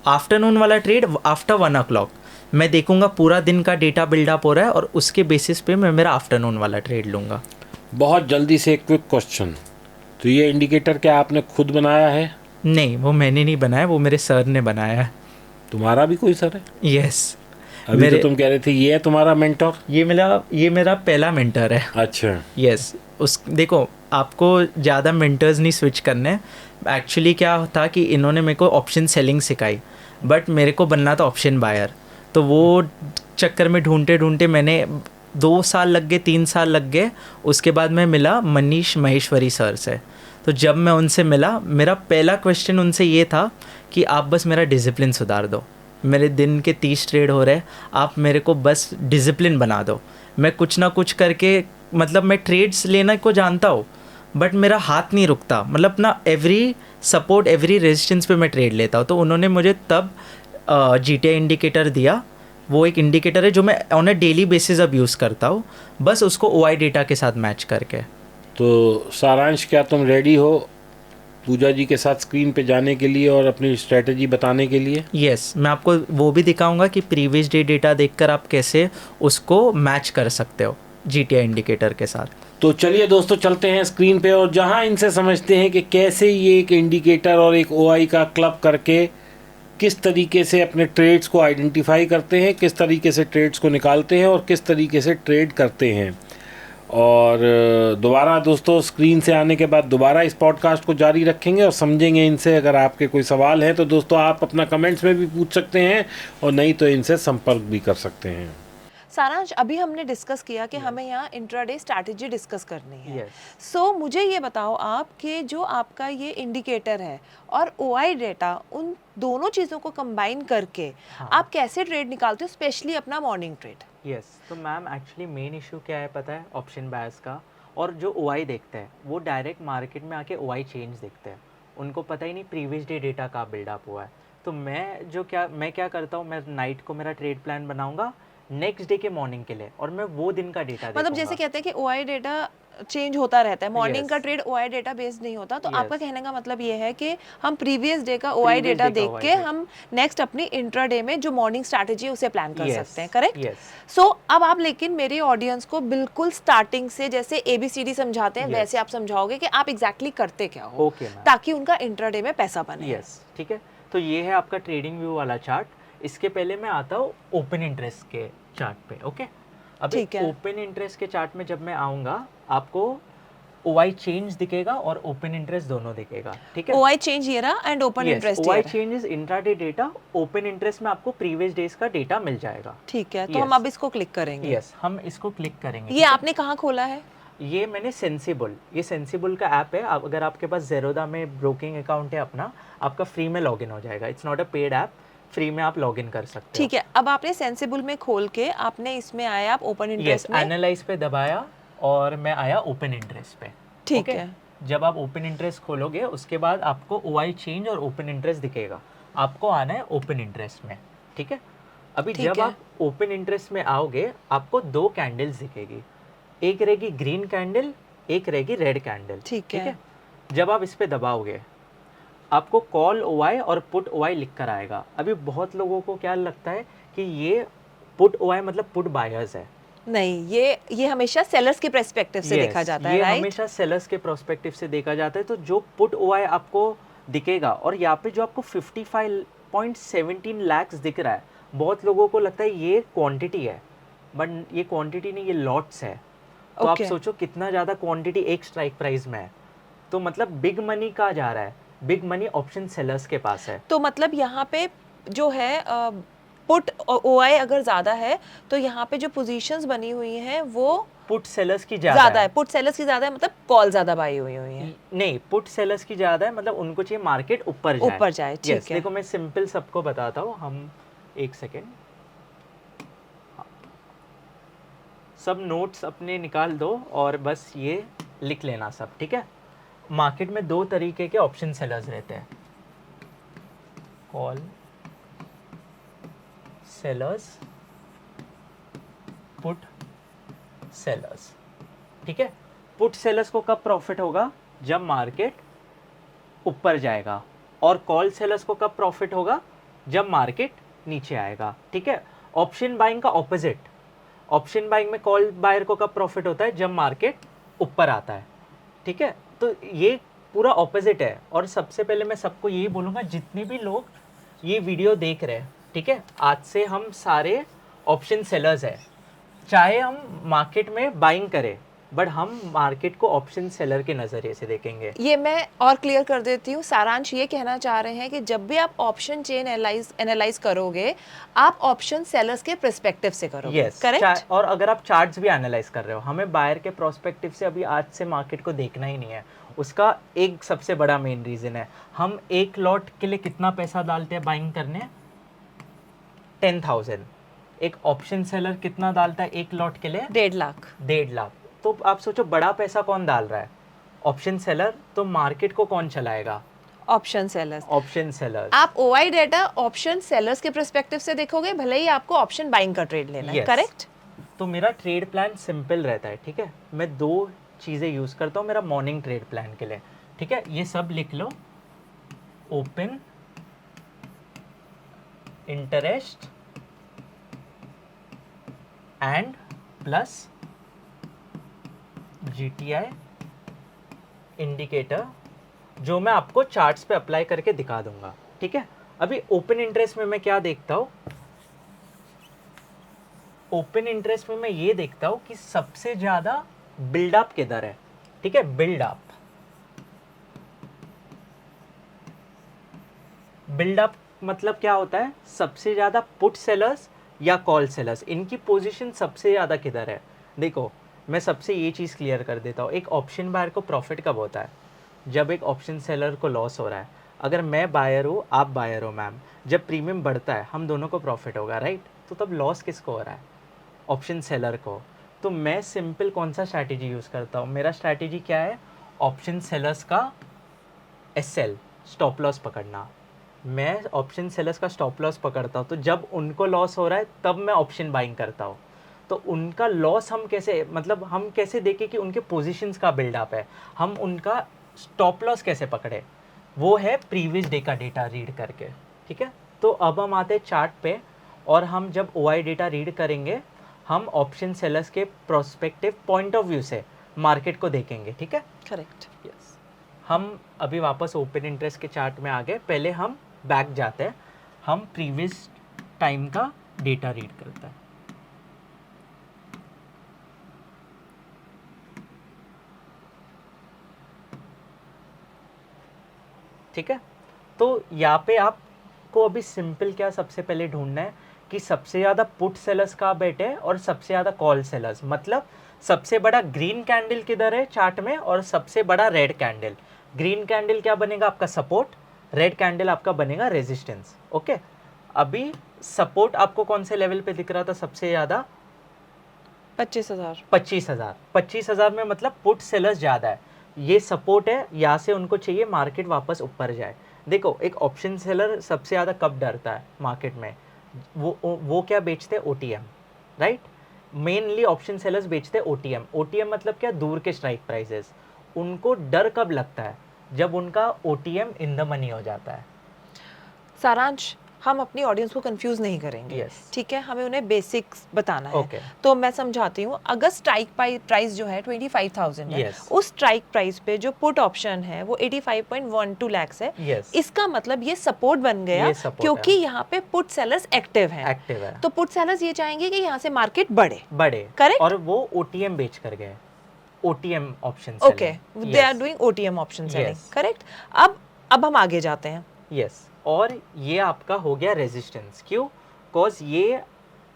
आफ्टरनून वाला ट्रेड आफ्टर 1 o'clock मैं देखूंगा पूरा दिन का डेटा बिल्डअप हो रहा है, और उसके बेसिस पे मैं मेरा आफ्टरनून वाला ट्रेड लूँगा। बहुत जल्दी से एक क्विक क्वेश्चन, तो ये इंडिकेटर क्या आपने खुद बनाया है? नहीं, वो मैंने नहीं बनाया, वो मेरे सर ने बनाया है। तुम्हारा भी कोई सर है? यस, अभी तो तुम कह रहे थे ये है तुम्हारा मेंटोर। ये मेरा पहला मेंटर है। अच्छा। यस, उस देखो आपको ज़्यादा मेंटर्स नहीं स्विच करने। एक्चुअली क्या था कि इन्होंने मेरे को ऑप्शन सेलिंग सिखाई, बट मेरे को बनना था ऑप्शन बायर। तो वो चक्कर में ढूंढते ढूंढते मैंने 2 साल लग गए, 3 साल लग गए। उसके बाद मैं मिला मनीष महेश्वरी सर से। तो जब मैं उनसे मिला, मेरा पहला क्वेश्चन उनसे ये था कि आप बस मेरा डिसिप्लिन सुधार दो। मेरे दिन के 30 ट्रेड हो रहे, आप मेरे को बस डिसिप्लिन बना दो। मैं कुछ ना कुछ करके, मतलब मैं ट्रेड्स लेना को जानता हूँ बट मेरा हाथ नहीं रुकता, मतलब अपना एवरी सपोर्ट एवरी रेजिस्टेंस पे मैं ट्रेड लेता हूँ। तो उन्होंने मुझे तब GTI इंडिकेटर दिया। वो एक इंडिकेटर है जो मैं ऑन अ डेली बेसिस अब यूज़ करता हूँ, बस उसको OI डेटा के साथ मैच करके। तो सारांश, क्या तुम रेडी हो पूजा जी के साथ स्क्रीन पे जाने के लिए और अपनी स्ट्रेटजी बताने के लिए? यस, मैं आपको वो भी दिखाऊंगा कि प्रीवियस डे डेटा देखकर आप कैसे उसको मैच कर सकते हो GTI इंडिकेटर के साथ। तो चलिए दोस्तों, चलते हैं स्क्रीन पे और जहां इनसे समझते हैं कि कैसे ये एक इंडिकेटर और एक OI का क्लब करके किस तरीके से अपने ट्रेड्स को आइडेंटिफाई करते हैं, किस तरीके से ट्रेड्स को निकालते हैं और किस तरीके से ट्रेड करते हैं। और दोबारा दोस्तों स्क्रीन से आने के बाद दोबारा इस पॉडकास्ट को जारी रखेंगे और समझेंगे इनसे। अगर आपके कोई सवाल हैं तो दोस्तों आप अपना कमेंट्स में भी पूछ सकते हैं, और नहीं तो इनसे संपर्क भी कर सकते हैं। सारांश, अभी हमने डिस्कस किया कि हमें यहाँ इंट्राडे स्ट्रैटेजी डिस्कस करनी है। Yes. सो मुझे ये बताओ आप कि जो आपका ये इंडिकेटर है और OI डेटा, उन दोनों चीज़ों को कंबाइन करके आप कैसे ट्रेड निकालते हो, स्पेशली अपना मॉर्निंग ट्रेड? यस, तो मैम एक्चुअली मेन इशू क्या है पता है, ऑप्शन बायर्स का। और जो OI देखते हैं वो डायरेक्ट मार्केट में आके OI चेंज देखते हैं, उनको पता ही नहीं प्रीवियस डे डेटा का बिल्डअप हुआ है। तो मैं क्या करता हूँ, मैं नाइट को मेरा ट्रेड प्लान बनाऊंगा नेक्स्ट डे के मॉर्निंग के लिए, और मैं वो दिन का डेटा मतलब जैसे कहते हैं कि OI डेटा चेंज होता रहता है, मॉर्निंग Yes. का ट्रेड OI डेटा बेस्ड नहीं होता। तो Yes. आपका कहने का मतलब ये है कि हम प्रीवियस डे का OI डेटा देख के हम नेक्स्ट अपनी इंट्राडे में जो मॉर्निंग स्ट्रैटेजी है उसे प्लान कर सकते हैं, करेक्ट? यस। सो अब आप लेकिन मेरी ऑडियंस को बिल्कुल स्टार्टिंग से जैसे ABCD समझाते हैं Yes. वैसे आप समझाओगे कि आप एग्जैक्टली करते क्या हो, ओके मैम। ताकि उनका इंट्राडे में पैसा बने। यस, ठीक है। तो ये है आपका ट्रेडिंग व्यू वाला चार्ट। इसके पहले मैं आता हूँ ओपन इंटरेस्ट के चार्ट पे। ओके, अब ठीक है। ओपन इंटरेस्ट के चार्ट में जब मैं आऊँगा आपको OI चेंज दिखेगा और ओपन इंटरेस्ट दोनों दिखेगा, ठीक है। OI चेंज ये रहा and open interest OI change is intraday data, open interest में आपको प्रीवियस डेज का डेटा मिल जाएगा। ठीक है, तो Yes. हम अब इसको क्लिक करेंगे। यस, हम इसको क्लिक करेंगे। ये आपने कहाँ खोला है? ये मैंने सेंसिबल का ऐप है। अगर आपके पास ज़ेरोदा में ब्रोकिंग अकाउंट है अपना, आपका फ्री में लॉगिन हो जाएगा। It's not a paid app, free में आप लॉगिन कर सकते हो। ठीक है, अब आपने सेंसिबल में खोल के आपने इसमें आया, आप ओपन इंटरेस्ट में, एनालाइज पे दबाया और मैं आया ओपन इंटरेस्ट पे। ठीक Okay? है। जब आप ओपन इंटरेस्ट खोलोगे उसके बाद आपको OI चेंज और ओपन इंटरेस्ट दिखेगा, आपको आना है ओपन इंटरेस्ट में, ठीक है। अभी ठीक जब है। आप ओपन इंटरेस्ट में आओगे आपको 2 कैंडल्स दिखेगी, एक रहेगी ग्रीन कैंडल, एक रहेगी रेड कैंडल, ठीक है। जब आप इस पे दबाओगे आपको कॉल OI और पुट OI लिख कर आएगा। अभी बहुत लोगों को क्या लगता है कि ये पुट OI मतलब पुट बायर्स है। नहीं, ये हमेशा सेलर्स के पर्सपेक्टिव से देखा जाता है, ये राइट? हमेशा सेलर्स के प्रोस्पेक्टिव से देखा जाता है। तो जो पुट OI आपको दिखेगा और यहाँ पे जो आपको 55.17 लाख दिख रहा है, बहुत लोगों को लगता है ये क्वांटिटी है, बट ये क्वांटिटी नहीं, ये लॉट्स है। तो आप Okay. सोचो कितना ज़्यादा क्वांटिटी एक स्ट्राइक प्राइस में है। तो मतलब बिग मनी कहाँ जा रहा है? बिग मनी ऑप्शन सेलर्स के पास है। तो मतलब यहाँ पे जो है पुट OI अगर ज़्यादा है तो यहाँ पे जो पोजीशंस बनी हुई हैं वो पुट सेलर्स की ज़्यादा ज़्यादा है, पुट सेलर्स की ज़्यादा है, मतलब कॉल ज़्यादा बाई हुई है। नहीं, पुट सेलर्स की ज़्यादा है, मतलब उनको चाहिए मार्केट ऊपर जाए। ऊपर जाए, ठीक Yes, है। देखो मैं सिंपल सबको बताता हूँ, हम एक सेकेंड सब नोट्स अपने निकाल दो और बस ये लिख लेना सब, ठीक है। मार्केट में 2 तरीके के ऑप्शन सेलर्स रहते हैं, कॉल सेलर्स, पुट सेलर्स, ठीक है। पुट सेलर्स को कब प्रॉफिट होगा? जब मार्केट ऊपर जाएगा। और कॉल सेलर्स को कब प्रॉफिट होगा? जब मार्केट नीचे आएगा, ठीक है। ऑप्शन बाइंग का ऑपोजिट, ऑप्शन बाइंग में कॉल बायर को कब प्रॉफिट होता है? जब मार्केट ऊपर आता है, ठीक है। तो ये पूरा ऑपोजिट है। और सबसे पहले मैं सबको यही बोलूँगा, जितने भी लोग ये वीडियो देख रहे हैं, ठीक है, आज से हम सारे ऑप्शन सेलर्स हैं। चाहे हम मार्केट में बाइंग करें, बट हम मार्केट को ऑप्शन सेलर के नज़रिए से देखेंगे। ये मैं और क्लियर कर देती हूँ। सारांश ये कहना चाह रहे हैं कि जब भी आप ऑप्शन चेन एनालाइज करोगे, आप ऑप्शन सेलर्स के पर्सपेक्टिव से करोगे, यस, करेक्ट? और अगर आप चार्ट्स भी एनालाइज कर रहे हो, हमें बायर के प्रोस्पेक्टिव से अभी आज से मार्केट को देखना ही नहीं है। उसका एक सबसे बड़ा मेन रीज़न है, हम एक लॉट के लिए कितना पैसा डालते हैं बाइंग करने? 10,000। एक ऑप्शन सेलर कितना डालता है एक लॉट के लिए? 1.5 लाख। 1.5 लाख। तो आप सोचो बड़ा पैसा कौन डाल रहा है? Option seller. तो मार्केट को कौन चलाएगा? Option sellers. Option seller. आप OI डेटा ऑप्शन सेलर्स के पर्सपेक्टिव से देखोगे, भले ही आपको ऑप्शन बाइंग का ट्रेड लेना है, Yes. करेक्ट? तो मेरा ट्रेड प्लान सिंपल रहता है, ठीक है। मैं 2 चीज़ें यूज़ करता हूँ मेरा मॉर्निंग ट्रेड प्लान के लिए, ठीक है। ये सब लिख लो, open interest and plus GTI indicator, जो मैं आपको चार्ट्स पे अप्लाई करके दिखा दूंगा, ठीक है। अभी ओपन इंटरेस्ट में मैं क्या देखता हूँ? ओपन इंटरेस्ट में मैं ये देखता हूँ कि सबसे ज़्यादा बिल्डअप किधर है, ठीक है। बिल्डअप मतलब क्या होता है? सबसे ज़्यादा पुट सेलर्स या कॉल सेलर्स, इनकी पोजीशन सबसे ज़्यादा किधर है। देखो मैं सबसे ये चीज़ क्लियर कर देता हूँ, एक ऑप्शन बायर को प्रॉफिट कब होता है? जब एक ऑप्शन सेलर को लॉस हो रहा है। अगर मैं बायर हूँ, आप बायर हो मैम, जब प्रीमियम बढ़ता है हम दोनों को प्रॉफिट होगा, राइट? तो तब लॉस किसको हो रहा है? ऑप्शन सेलर को। तो मैं सिंपल कौन सा स्ट्रैटेजी यूज़ करता हूँ? मेरा स्ट्रैटेजी क्या है? ऑप्शन सेलर्स का SL, स्टॉप लॉस पकड़ना। मैं ऑप्शन सेलर्स का स्टॉप लॉस पकड़ता हूँ, तो जब उनको लॉस हो रहा है तब मैं ऑप्शन बाइंग करता हूँ। तो उनका लॉस हम कैसे, मतलब हम कैसे देखें कि उनके पोजीशंस का बिल्डअप है, हम उनका स्टॉप लॉस कैसे पकड़े? वो है प्रीवियस डे का डेटा रीड करके, ठीक है। तो अब हम आते हैं चार्ट पे, और हम जब OI डेटा रीड करेंगे हम ऑप्शन सेलर्स के प्रोस्पेक्टिव पॉइंट ऑफ व्यू से मार्केट को देखेंगे, ठीक है। करेक्ट। यस, हम अभी वापस ओपन इंटरेस्ट के चार्ट में आ गए। पहले हम बैक जाते हैं, हम प्रीवियस टाइम का डेटा रीड करते हैं। ठीक है, तो यहाँ पे आपको अभी सिंपल क्या सबसे पहले ढूंढना है कि सबसे ज़्यादा पुट सेलर्स कहाँ बैठे हैं और सबसे ज़्यादा कॉल सेलर्स, मतलब सबसे बड़ा ग्रीन कैंडल किधर है चार्ट में और सबसे बड़ा रेड कैंडल। ग्रीन कैंडल क्या बनेगा? आपका सपोर्ट। रेड कैंडल आपका बनेगा रेजिस्टेंस। ओके, अभी सपोर्ट आपको कौन से लेवल पे दिख रहा था सबसे ज़्यादा? 25,000। 25,000। 25,000 में मतलब पुट सेलर्स ज़्यादा है, ये सपोर्ट है, यहाँ से उनको चाहिए मार्केट वापस ऊपर जाए। देखो एक ऑप्शन सेलर सबसे ज़्यादा कब डरता है मार्केट में, वो क्या बेचते हैं, OTM, right. Mainly option sellers बेचते हैं ओटीएम। ओटीएम मतलब क्या, दूर के स्ट्राइक प्राइसेस। उनको डर कब लगता है, जब उनका ओटीएम इन द मनी हो जाता है। सारांश, हम अपनी ऑडियंस को कंफ्यूज नहीं करेंगे, Yes. ठीक है, हमें उन्हें बेसिक्स बताना है। Okay. तो मैं समझाती हूँ, अगर स्ट्राइक प्राइस जो है 25,000 है, Yes. उस स्ट्राइक प्राइस पे जो पुट ऑप्शन है वो 85.12 lakhs है। Yes. इसका मतलब ये सपोर्ट बन गया, ये support क्योंकि है। यहाँ पे पुट सेलर्स एक्टिव हैं। एक्टिव है, तो पुट सेलर्स ये चाहेंगे कि यहाँ से मार्केट बढ़े। बड़े, Correct? और वो ओटीएम बेच कर गए, OTM option okay, they are doing OTM option selling, Yes. Correct. अब हम आगे जाते हैं। यस, और ये आपका हो गया रेजिस्टेंस। क्यों? कॉज ये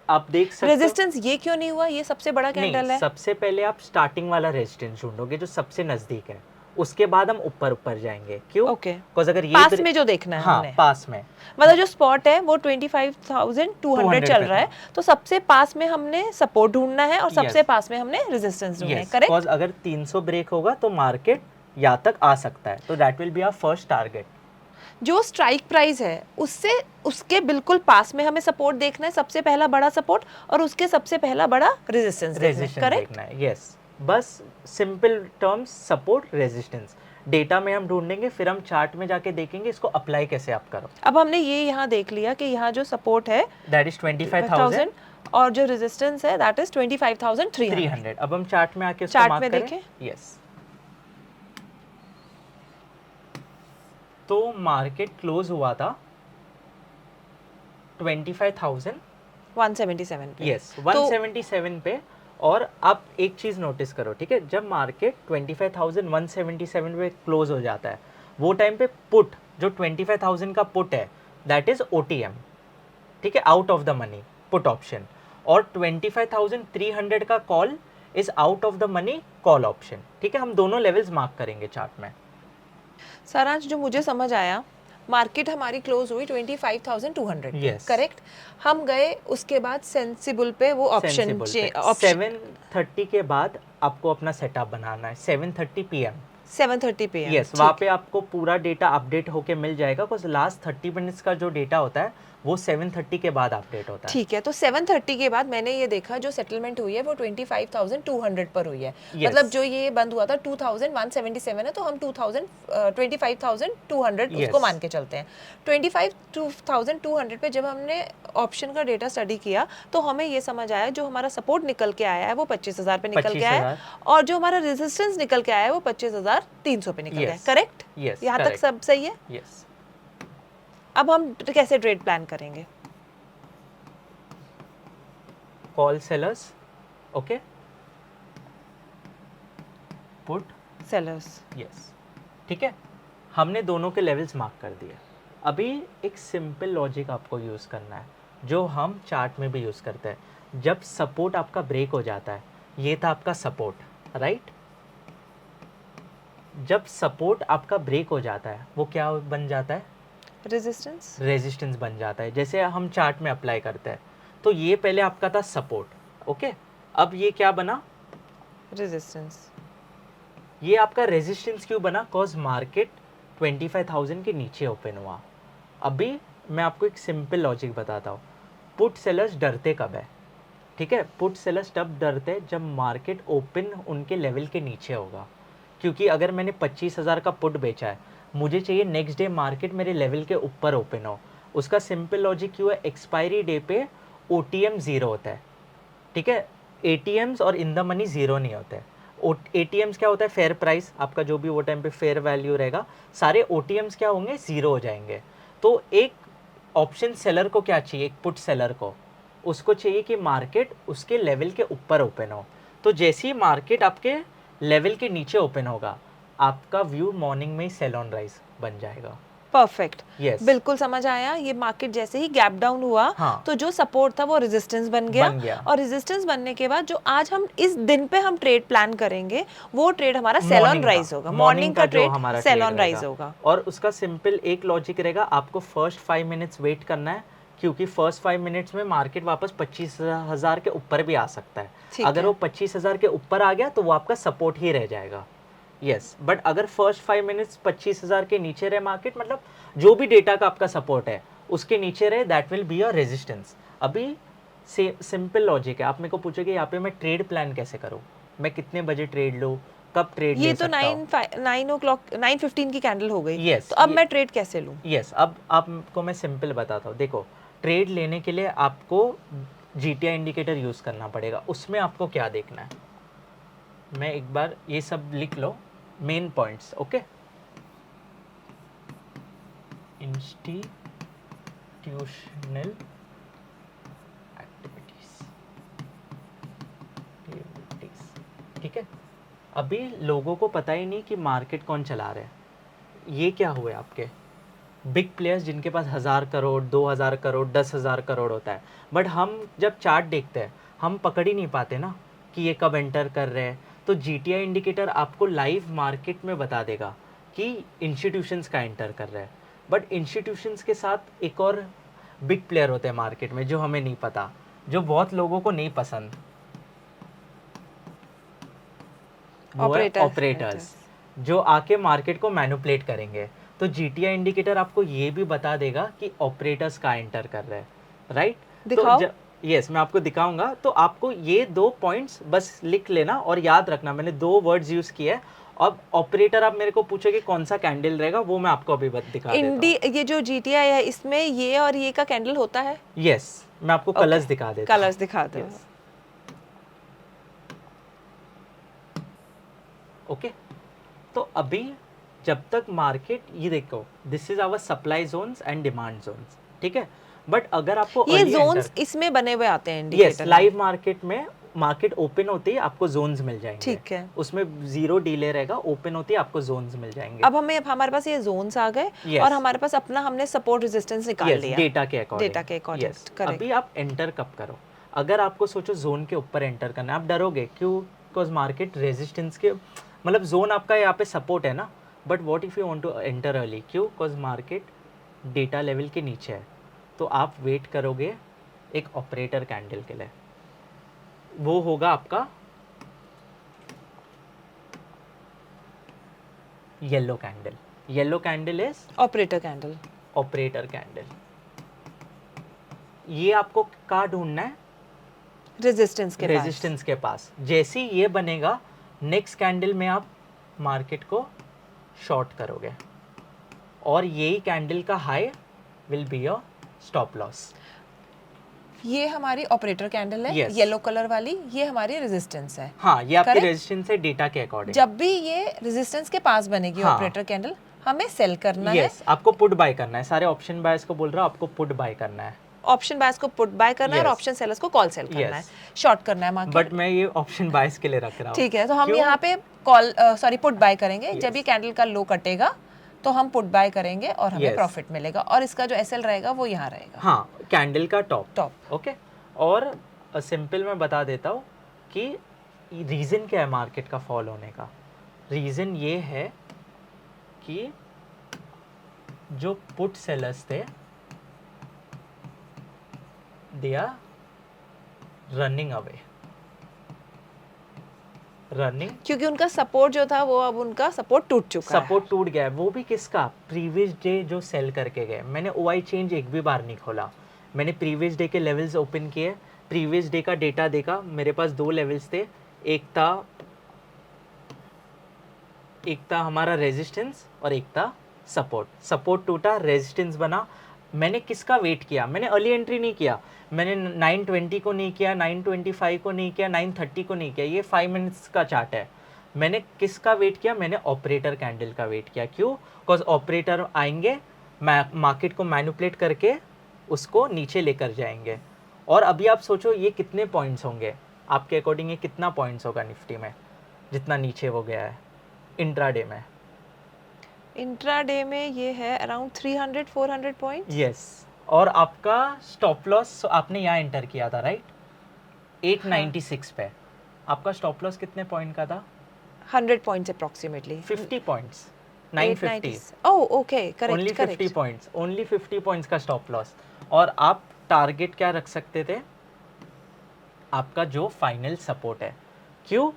आप देख सकते हो, रेजिस्टेंस ये क्यों नहीं हुआ, ये सबसे बड़ा कैंडल नहीं, है। सबसे पहले आप स्टार्टिंग वाला रेजिस्टेंस ढूंढोगे जो सबसे नजदीक है, उसके बाद हम ऊपर ऊपर जाएंगे। क्यों? Okay. कॉज अगर ये पास में जो देखना है हाँ हमने, पास में, मतलब जो स्पॉट है वो 25,200 चल रहा है, तो सबसे पास में हमने सपोर्ट ढूंढना है और सबसे Yes. पास में हमने रेजिस्टेंस ढूंढना है, यस, करेक्ट। कॉज अगर 300 ब्रेक होगा तो मार्केट यहाँ तक आ सकता है, तो that will be our first target. जो स्ट्राइक प्राइस है उससे उसके बिल्कुल पास में हमें सपोर्ट देखना है, सबसे पहला बड़ा सपोर्ट, और उसके सबसे पहला बड़ा रेजिस्टेंस देखना है, रेजिस्टेंस करेक्ट। देखना है, यस। बस simple terms, support resistance data में हम ढूंढेंगे, फिर हम चार्ट में जाके देखेंगे इसको अप्लाई कैसे आप करो। अब हमने ये यहाँ देख लिया कि यहाँ जो सपोर्ट है दैट इज 25,000 और जो रेजिस्टेंस है दैट इज 25,300। 300। अब हम चार्ट में आके उसको चार्ट मार्क में करें। देखें। यस, तो मार्केट क्लोज हुआ था 25,000, 177 पे। यस, तो 177 पे। और आप एक चीज नोटिस करो, ठीक है, जब मार्केट 25,177 पे क्लोज हो जाता है, वो टाइम पे पुट जो 25,000 का पुट है दैट इज ओटीएम, ठीक है, out of the money put option, और 25,300 का call is out of the money call option, ठीक है। हम दोनों लेवल्स मार्क करेंगे चार्ट में। सारांश, जो मुझे समझ आया, मार्केट हमारी क्लोज हुई 25,200 Yes. करेक्ट। हम गए उसके बाद सेंसिबल पे वो ऑप्शन 7:30 के बाद आपको अपना सेटअप बनाना है, 7:30 PM। 7:30 पे। यस, वहाँ पे आपको पूरा डेटा अपडेट होके मिल जाएगा, बिकॉज लास्ट 30 मिनट्स का जो डेटा होता है वो 7:30 के बाद अपडेट होता है। ठीक है, तो 7:30 के बाद मैंने ये देखा जो सेटलमेंट हुई है वो 25,200 पर हुई है। Yes. मतलब जो ये बंद हुआ था 2,177 है, तो हम 25,200 Yes. उसको मान के चलते हैं। 25,200 पे जब हमने ऑप्शन का डेटा स्टडी किया तो हमें ये समझ आया जो हमारा सपोर्ट निकल के आया है वो 25,000 पे निकल के आया है, 25,000। और जो हमारा रेजिस्टेंस निकल के आया है वो 25,300 पे निकल गया है, Yes. करेक्ट। Yes, यहाँ तक correct. सब सही है। यस, अब हम कैसे ट्रेड प्लान करेंगे। Call sellers, okay, put, sellers, yes, ठीक है। हमने दोनों के लेवल्स मार्क कर दिए। अभी एक सिंपल लॉजिक आपको यूज़ करना है जो हम चार्ट में भी यूज़ करते हैं। जब सपोर्ट आपका ब्रेक हो जाता है, ये था आपका सपोर्ट, राइट। जब सपोर्ट आपका ब्रेक हो जाता है वो क्या बन जाता है, रेजिस्टेंस, रेजिस्टेंस बन जाता है। जैसे हम चार्ट में अप्लाई करते हैं, तो ये पहले आपका था सपोर्ट, ओके, अब ये क्या बना, रेजिस्टेंस। ये आपका रेजिस्टेंस क्यों बना, कॉज मार्केट 25,000 के नीचे ओपन हुआ। अभी मैं आपको एक सिंपल लॉजिक बताता हूँ। पुट सेलर्स डरते कब है, ठीक है, पुट सेलर्स तब डरते हैं जब मार्केट ओपन उनके लेवल के नीचे होगा। क्योंकि अगर मैंने 25,000 का पुट बेचा है, मुझे चाहिए नेक्स्ट डे मार्केट मेरे लेवल के ऊपर ओपन हो। उसका सिंपल लॉजिक क्यों है, एक्सपायरी डे पे ओटीएम ज़ीरो होता है, ठीक है, एटीएम्स और इन द मनी ज़ीरो नहीं होते हैं। एटीएम्स क्या होता है, फेयर प्राइस, आपका जो भी वो टाइम पे फेयर वैल्यू रहेगा, सारे ओटीएम्स क्या होंगे, ज़ीरो हो जाएंगे। तो एक ऑप्शन सेलर को क्या चाहिए, एक पुट सेलर को उसको चाहिए कि मार्केट उसके लेवल के ऊपर ओपन हो। तो जैसे ही मार्केट आपके लेवल के नीचे ओपन होगा, आपका व्यू मॉर्निंग में ही सेल ऑन राइज बन जाएगा। Perfect, Yes. बिल्कुल समझ आया। ये मार्केट जैसे ही गैप डाउन हुआ, हाँ। तो जो सपोर्ट था वो रेजिस्टेंस बन गया। और रेजिस्टेंस बनने के बाद जो आज हम इस दिन पे हम ट्रेड प्लान करेंगे वो ट्रेड हमारा सेल ऑन राइज होगा। मॉर्निंग का ट्रेड सेल ऑन राइज होगा। और उसका सिंपल एक लॉजिक रहेगा, आपको फर्स्ट 5 मिनट्स वेट करना है, क्योंकि फर्स्ट 5 मिनट्स में मार्केट वापस 25,000 के ऊपर भी आ सकता है। अगर वो 25,000 के ऊपर आ गया तो वो आपका सपोर्ट ही रह जाएगा। यस, बट अगर फर्स्ट 5 मिनट्स 25,000 के नीचे रहे मार्केट, मतलब जो भी डेटा का आपका सपोर्ट है उसके नीचे रहे, that will be a resistance. अभी से सिंपल लॉजिक है, आप मेरे को पूछोगे यहाँ पे मैं ट्रेड प्लान कैसे करूँ, मैं कितने बजे ट्रेड लूँ, कब ट्रेड ये ले तो सकता हूँ। 9:15 की कैंडल हो गई। Yes, तो अब ये- मैं ट्रेड कैसे लूँ? यस, अब आपको मैं सिंपल बताता हूँ। देखो, ट्रेड लेने के लिए आपको जीटीआई इंडिकेटर यूज़ करना पड़ेगा। उसमें आपको क्या देखना है, मैं एक बार ये सब लिख लो, main points. Okay, institutional activities, ठीक है। अभी लोगों को पता ही नहीं कि मार्केट कौन चला रहा है। ये क्या हुए आपके बिग प्लेयर्स जिनके पास 1000 करोड़, 2000 करोड़, 10,000 करोड़ होता है, बट हम जब चार्ट देखते हैं हम पकड़ ही नहीं पाते ना कि ये कब एंटर कर रहे हैं। तो जीटीआई इंडिकेटर आपको लाइव मार्केट में बता देगा कि इंस्टीट्यूशंस का एंटर कर रहे हैं, बट इंस्टीट्यूशंस के साथ एक और बिग प्लेयर होते हैं मार्केट में जो हमें नहीं पता, जो बहुत लोगों को नहीं पसंद, वो है ऑपरेटर्स, जो आके मार्केट को मैनिपुलेट करेंगे। तो जीटीआई इंडिकेटर आपको ये भी बता देगा कि ऑपरेटर्स का एंटर कर रहे हैं, राइट। दिखाओ। तो यस, मैं आपको दिखाऊंगा। तो आपको ये 2 पॉइंट्स बस लिख लेना और याद रखना, मैंने 2 वर्ड्स यूज किए हैं। अब ऑपरेटर आप मेरे को पूछोगे कौन सा कैंडल रहेगा, वो मैं आपको अभी दिखा देता हूँ। ये जो जीटीआई है इसमें ये और ये का कैंडल होता है। यस, मैं आपको कलर्स दिखा देता हूँ। कलर्स दिखा दो। Yes. ओके, तो अभी जब तक मार्केट, ये देखो, this is our supply zones and demand zones, ठीक है। बट अगर आपको ये early जोन्स enter- इसमें बने हुए आते हैं यस, इंडिकेटर। लाइव मार्केट में मार्केट ओपन होती है आपको जोन्स मिल जाएंगे, ठीक है। उसमें 0 डिले रहेगा, ओपन होती है आपको जोन्स मिल जाएंगे। अब हमारे पास ये जोन्स आ गए Yes. और हमारे पास अपना हमने सपोर्ट रेजिस्टेंस निकाल Yes, लिया डेटा के अकॉर्डिंग। डेटा के अकॉर्डिंग। Yes, correct. अभी आप एंटर कब करो, अगर आपको सोचो जोन के ऊपर एंटर करना है, आप डरोगे क्यों, बिकॉज मार्केट रेजिस्टेंस के, मतलब जोन आपका यहाँ पे सपोर्ट है ना, but what if you want to enter early, क्यों, बिकॉज मार्केट डेटा लेवल के नीचे है। तो आप वेट करोगे एक ऑपरेटर कैंडल के लिए, वो होगा आपका yellow candle. Yellow candle is operator candle. Operator candle. ये आपको कहाँ ढूंढना है, रेजिस्टेंस के पास। रेजिस्टेंस के पास। जैसे ही ये बनेगा, नेक्स्ट कैंडल में आप मार्केट को शॉर्ट करोगे और यही कैंडल का high will be your stop loss. ये हमारी ऑपरेटर कैंडल है। Yes. येलो कलर वाली ये हमारी रेजिस्टेंस है। हाँ, ये आपकी Correct? रेजिस्टेंस है डेटा के अकॉर्डिंग। जब भी ये रेजिस्टेंस के पास बनेगी हाँ। ऑपरेटर कैंडल, हमें सेल करना है। यस, आपको पुट बाय करना है। सारे ऑप्शन बायर्स को बोल रहा हूँ, आपको पुट बाय करना है। ऑप्शन बायर्स को पुट बाय करना है और Yes. ऑप्शन सेलर्स को कॉल सेल करना है, Yes. शॉर्ट करना है मार्केट। बट मैं ये ऑप्शन बायर्स के लिए रख रहा हूँ। ठीक है, तो हम क्यों? यहाँ पे पुट बाय करेंगे। जब ये कैंडल का लो कटेगा तो हम पुट बाय करेंगे और हमें Yes. प्रॉफिट मिलेगा, और इसका जो एसएल रहेगा वो यहाँ रहेगा। हाँ, कैंडल का टॉप। टॉप। ओके, और सिंपल मैं बता देता हूँ कि रीज़न क्या है मार्केट का फॉल होने का। रीज़न ये है कि जो पुट सेलर्स थे, they are running away, running, क्योंकि उनका सपोर्ट जो था वो अब उनका सपोर्ट टूट चुका है। सपोर्ट टूट गया है। वो भी किसका, प्रीवियस डे जो सेल करके गए। मैंने ओआई चेंज एक भी बार नहीं खोला, मैंने प्रीवियस डे के लेवल्स ओपन किए, प्रीवियस डे का डेटा देखा। मेरे पास 2 लेवल्स थे, एक था हमारा रेजिस्टेंस और एक था सपोर्ट। सपोर्ट टूटा, रेजिस्टेंस बना। मैंने किसका वेट किया, मैंने अर्ली एंट्री नहीं किया, मैंने 920 को नहीं किया, 925 को नहीं किया, 930 को नहीं किया। ये 5 मिनट्स का चार्ट है। मैंने किसका वेट किया, मैंने ऑपरेटर कैंडल का वेट किया। क्यों, बिकॉज ऑपरेटर आएंगे, मार्केट को मैनिपुलेट करके उसको नीचे लेकर जाएंगे। और अभी आप सोचो ये कितने पॉइंट्स होंगे आपके अकॉर्डिंग, ये कितना पॉइंट्स होगा निफ्टी में जितना नीचे वो गया है इंट्राडे में। इंट्राडे में ये है अराउंड 300-400 पॉइंट। यस, और आपका स्टॉप लॉस आपने यहाँ एंटर किया था, राइट, 896 पे। आपका स्टॉप लॉस कितने पॉइंट का था? 100 points approximately. 50 points, 950। Oh okay, only correct 50 points, only 50 points का स्टॉप लॉस। और आप टारगेट क्या रख सकते थे, आपका जो फाइनल सपोर्ट है। क्यों,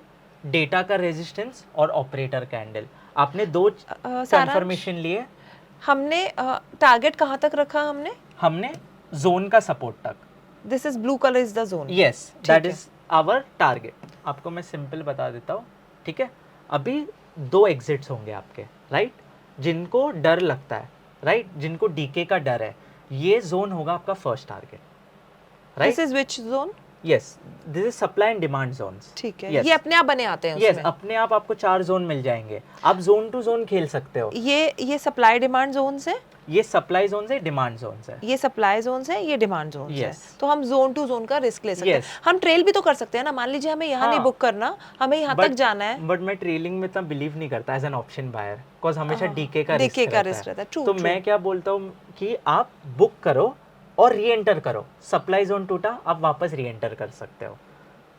डेटा का रेजिस्टेंस और ऑपरेटर कैंडल, आपने दो सारांश, कंफर्मेशन लिए। हमने टारगेट कहाँ तक रखा हमने जोन का सपोर्ट तक। This is blue colour is the zone. Yes, that is our target. आपको मैं सिंपल बता देता हूँ, ठीक है। अभी दो एग्जिट्स होंगे आपके, राइट, जिनको डर लगता है, राइट, जिनको डीके का डर है, ये जोन होगा आपका first target, right. This is which zone? Yes, this is supply and demand zones. ठीक है, Yes. ये अपने आप बने आते हैं यस, उसमें। अपने आप आपको 4 जोन मिल जाएंगे, आप जोन टू जोन खेल सकते हो। ये सप्लाई डिमांड जोन है, ये सप्लाई जोन है, डिमांड जोन है। ये सप्लाई जोन है, ये डिमांड जोन है। Yes. तो हम जोन टू जोन का रिस्क ले सकते Yes. हैं। हम ट्रेल भी तो कर सकते हैं ना, मान लीजिए हमें यहाँ नहीं हाँ। बुक करना, हमें यहाँ तक जाना है। बट मैं ट्रेलिंग में इतना बिलीव नहीं करता as an option buyer, because हमेशा डीके का DK का रिस्क risk रहता है। True, तो true. मैं क्या बोलता हूँ कि आप बुक करो और री एंटर करो, सप्लाई जोन टूटा आप वापस री एंटर कर सकते हो।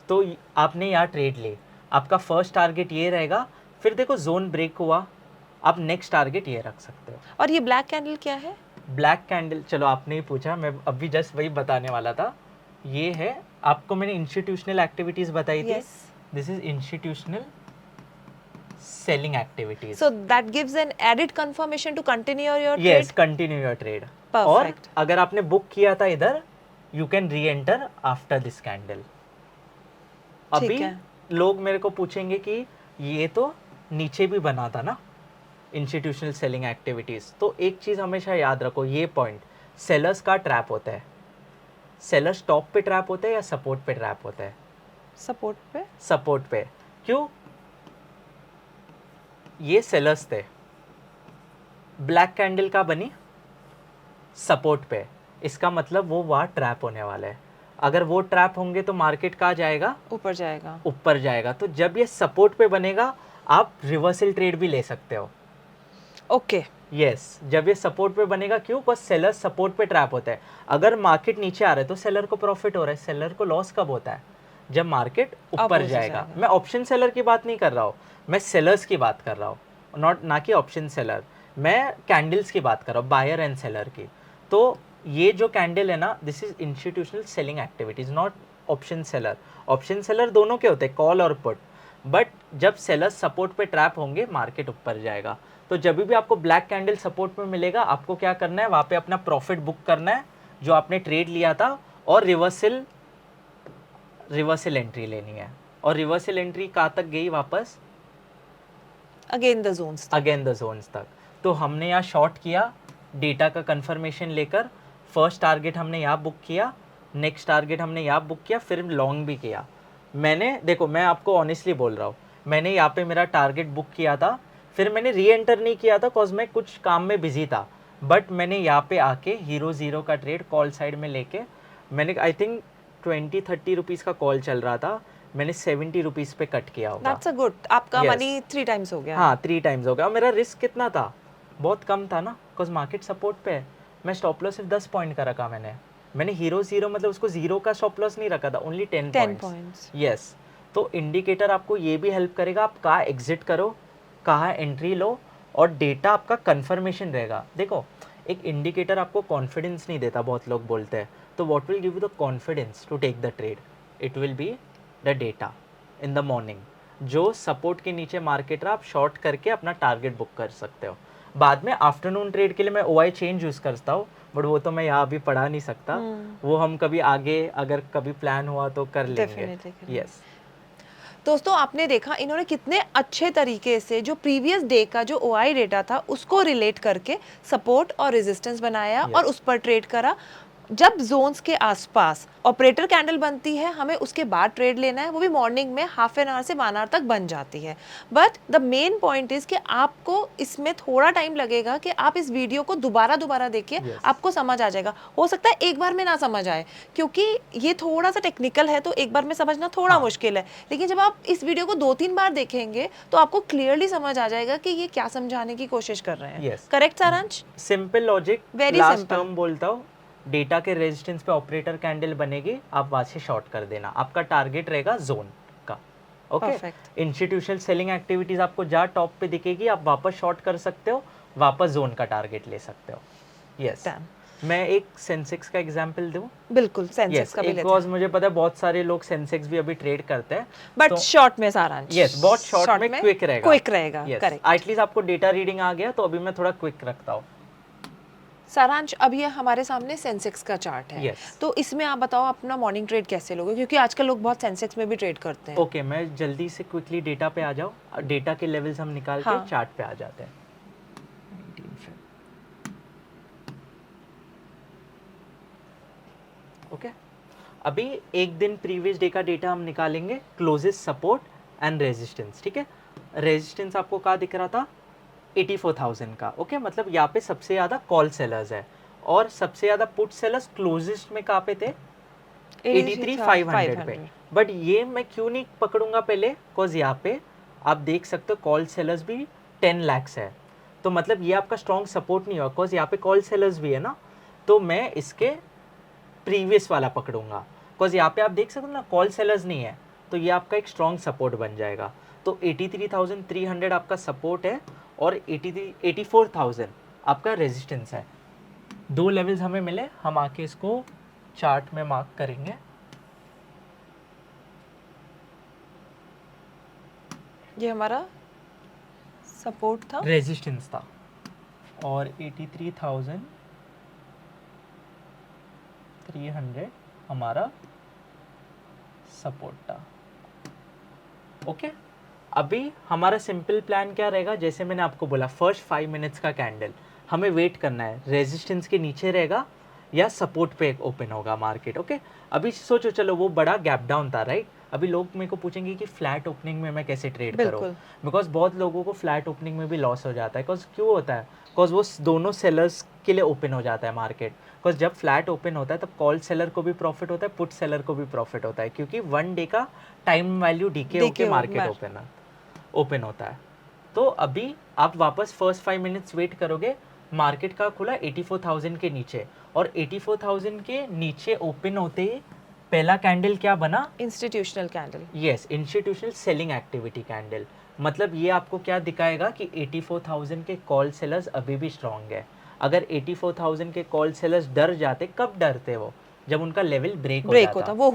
तो आपने यहाँ ट्रेड ली, आपका फर्स्ट टारगेट ये रहेगा, फिर देखो जोन ब्रेक हुआ, आप नेक्स्ट टारगेट ये रख सकते हो। और ये ब्लैक कैंडल क्या है? ब्लैक कैंडल, चलो आपने ही पूछा, मैं अभी जस्ट वही बताने वाला था। ये है, आपको मैंने इंस्टीट्यूशनल एक्टिविटीज बताई थी। Yes. This is institutional selling activities. So that gives an added confirmation to continue your trade. Yes, continue your trade. और Perfect. अगर आपने बुक किया था इधर, यू कैन री एंटर आफ्टर दिस कैंडल। ठीक अभी है। लोग मेरे को पूछेंगे कि ये तो नीचे भी बना था ना इंस्टीट्यूशनल सेलिंग एक्टिविटीज। तो एक चीज हमेशा याद रखो, ये पॉइंट, सेलर्स का ट्रैप होता है। सेलर्स टॉप पे ट्रैप होते हैं या सपोर्ट पे ट्रैप होता है? सपोर्ट पे। सपोर्ट पे। क्यों? ये सेलर्स थे, ब्लैक कैंडल का बनी सपोर्ट पे, इसका मतलब वो वहाँ ट्रैप होने वाला है। अगर वो ट्रैप होंगे तो मार्केट कहाँ जाएगा? ऊपर जाएगा। ऊपर जाएगा। तो जब ये सपोर्ट पे बनेगा, आप रिवर्सल ट्रेड भी ले सकते हो। ओके। यस, जब ये सपोर्ट पे बनेगा, क्यों? बिकॉज सेलर सपोर्ट पे ट्रैप होता है। अगर मार्केट नीचे आ रहा है तो सेलर को प्रॉफिट हो रहा है, सेलर को लॉस कब होता है? जब मार्केट ऊपर जाएगा। मैं ऑप्शन सेलर की बात नहीं कर रहा हूँ, मैं सेलर्स की बात कर रहा हूँ, ना कि ऑप्शन सेलर। मैं कैंडल्स की बात कर रहा हूँ, बायर एंड सेलर की। तो ये जो कैंडल है ना, this is institutional selling activities, not option seller. Option seller दोनों के होते हैं, कॉल और पुट। बट जब सेलर सपोर्ट पे ट्रैप होंगे, मार्केट ऊपर जाएगा। तो जब भी आपको ब्लैक कैंडल सपोर्ट में मिलेगा, आपको क्या करना है? वहाँ पे अपना प्रॉफिट बुक करना है जो आपने ट्रेड लिया था, और रिवर्सल एंट्री लेनी है। और रिवर्सल एंट्री कहाँ तक गई? वापस again the zones. Again the zones तक। तो हमने यहाँ शॉर्ट किया, डेटा का कंफर्मेशन लेकर, फर्स्ट टारगेट हमने यहाँ बुक किया, नेक्स्ट टारगेट हमने यहाँ बुक किया, फिर लॉन्ग भी किया। मैंने, देखो मैं आपको ऑनेस्टली बोल रहा हूँ, मैंने यहाँ पे मेरा टारगेट बुक किया था, फिर मैंने री एंटर नहीं किया था बिकॉज मैं कुछ काम में बिजी था। बट मैंने यहाँ पे आके हीरो जीरो का ट्रेड कॉल साइड में लेके, मैंने आई थिंक 20-30 रुपीज़ का कॉल चल रहा था, मैंने 70 रुपीज़ पे कट किया होगा। That's a good. आपका Yes. मनी 3 टाइम्स हो गया। हाँ, 3 टाइम्स हो गया। और मेरा रिस्क कितना था? बहुत कम था ना, बिकॉज मार्केट सपोर्ट पे है। मैं स्टॉप लॉस सिर्फ 10 पॉइंट का रखा मैंने हीरो जीरो, मतलब उसको जीरो का स्टॉप लॉस नहीं रखा था, ओनली 10 पॉइंट्स। यस। तो इंडिकेटर आपको ये भी हेल्प करेगा, आप कहाँ एग्जिट करो, कहाँ एंट्री लो, और डेटा आपका कंफर्मेशन रहेगा। देखो, एक इंडिकेटर आपको कॉन्फिडेंस नहीं देता, बहुत लोग बोलते हैं। तो what will give you the confidence to take the trade? It will be the data in the morning. जो सपोर्ट के नीचे मार्केट रहा, आप शॉर्ट करके अपना टारगेट बुक कर सकते हो। बाद में आफ्टरनून ट्रेड के लिए मैं OI चेंज यूज़ करता हूँ, बट वो तो मैं यहाँ अभी पढ़ा नहीं सकता। वो हम कभी आगे अगर कभी प्लान हुआ तो कर लेंगे। Definitely. यस। दोस्तों, आपने देखा इन्होंने कितने अच्छे तरीके से जो प्रीवियस डे का जो OI डेटा था उसको रिलेट करके सपोर्ट और रेजिस्टेंस बनाया और उस पर ट्रेड करा। जब जोन्स के आसपास ऑपरेटर कैंडल बनती है, हमें उसके बाद ट्रेड लेना है, वो भी मॉर्निंग में हाफ एन आवर से 1 आवर तक बन जाती है। But the main point is कि आपको इसमें थोड़ा टाइम लगेगा कि आप इस वीडियो को दोबारा देखिए, आपको समझ आ जाएगा। हो सकता है एक बार में ना समझ आए, क्योंकि ये थोड़ा सा टेक्निकल है, तो एक बार में समझना थोड़ा मुश्किल है। लेकिन जब आप इस वीडियो को 2-3 बार देखेंगे तो आपको क्लियरली समझ आ जाएगा कि ये क्या समझाने की कोशिश कर रहे हैं। करेक्ट सारांश? Simple logic, Very last simple. Term बोलता हूँ, डेटा के रेजिस्टेंस पे ऑपरेटर कैंडल बनेगी, आप वहां से शॉर्ट कर देना। आपका टारगेट रहेगा जोन का। Okay. Perfect. Institutional selling activities आपको जहाँ टॉप पे दिखेगी, आप वापस शॉर्ट कर सकते हो, वापस जोन का टारगेट ले सकते हो। यस। मैं एक सेंसेक्स का एग्जांपल दूं? बिल्कुल, सेंसेक्स का भी लेते हैं, बिकॉज मुझे पता है बहुत सारे लोग सेंसेक्स भी अभी ट्रेड करते हैं, बट तो शॉर्ट में सारांश। यस बहुत शॉर्ट में क्विक रहेगा, क्विक रहेगा, यस करेक्ट। एटलीस्ट आपको डेटा रीडिंग आ गया, तो अभी मैं थोड़ा क्विक रखता हूँ। सारांश, अब ये हमारे सामने सेंसेक्स का चार्ट है, Yes. तो इसमें आप बताओ अपना मॉर्निंग ट्रेड कैसे लोगे, क्योंकि आजकल लोग बहुत सेंसेक्स में भी ट्रेड करते हैं। ओके मैं जल्दी से क्विकली डेटा पे आ जाओ, डेटा के लेवल्स हम निकाल हाँ। के चार्ट पे आ जाते हैं। 19 ओके अभी एक दिन प्रीवियस डे का डेटा हम निकालेंगे, क्लोजेस्ट सपोर्ट एंड रेजिस्टेंस, ठीक है। रेजिस्टेंस आपको कहाँ दिख रहा था? 84,000 का, ओके मतलब यहाँ पे सबसे ज़्यादा कॉल सेलर्स है, और सबसे ज़्यादा पुट सेलर्स क्लोजेस्ट में कहाँ पे थे? 83,500 पे। बट ये मैं क्यों नहीं पकड़ूंगा पहले, बिकॉज यहाँ पे आप देख सकते हो कॉल सेलर्स भी 10 lakhs है, तो मतलब ये आपका स्ट्रॉन्ग सपोर्ट नहीं हुआ, बिकॉज यहाँ पे कॉल सेलर्स भी है ना, तो मैं इसके प्रीवियस वाला पकड़ूंगा, बिकॉज यहाँ पे आप देख सकते हो ना कॉल सेलर्स नहीं है, तो ये आपका एक स्ट्रॉन्ग सपोर्ट बन जाएगा। तो 83,300 आपका सपोर्ट है और 84,000 आपका रेजिस्टेंस है। दो लेवल्स हमें मिले, हम आके इसको चार्ट में मार्क करेंगे। ये हमारा सपोर्ट था, रेजिस्टेंस था, और 83,300 हमारा सपोर्ट था। ओके अभी हमारा सिंपल प्लान क्या रहेगा, जैसे मैंने आपको बोला फर्स्ट 5 मिनट्स का कैंडल हमें वेट करना है, रेजिस्टेंस के नीचे रहेगा या सपोर्ट पे ओपन होगा मार्केट। ओके अभी सोचो, चलो वो बड़ा गैप डाउन था राइट, अभी लोग मेरे को पूछेंगे कि फ्लैट ओपनिंग में मैं कैसे ट्रेड करूँ, बिल्कुल। बिकॉज बहुत लोगों को फ्लैट ओपनिंग में भी लॉस हो जाता है। बिकॉज क्यों होता है? बिकॉज वो दोनों सेलर्स के लिए ओपन हो जाता है मार्केट, बिकॉज जब फ्लैट ओपन होता है तब कॉल सेलर को भी प्रॉफिट होता है, पुट सेलर को भी प्रॉफिट होता है, क्योंकि 1 डे का टाइम वैल्यू डीके होकर मार्केट ओपन होता है। तो अभी आप वापस फर्स्ट 5 मिनट्स वेट करोगे, मार्केट का खुला 84,000 के नीचे, और 84,000 के नीचे ओपन होते ही पहला कैंडल क्या बना? Institutional candle. Yes institutional selling activity candle. मतलब ये आपको क्या दिखाएगा कि 84,000 के कॉल सेलर्स अभी भी स्ट्रांग है। अगर 84,000 के कॉल सेलर्स डर जाते, कब डरते वो? जब उनका लेवल ब्रेक होता, वो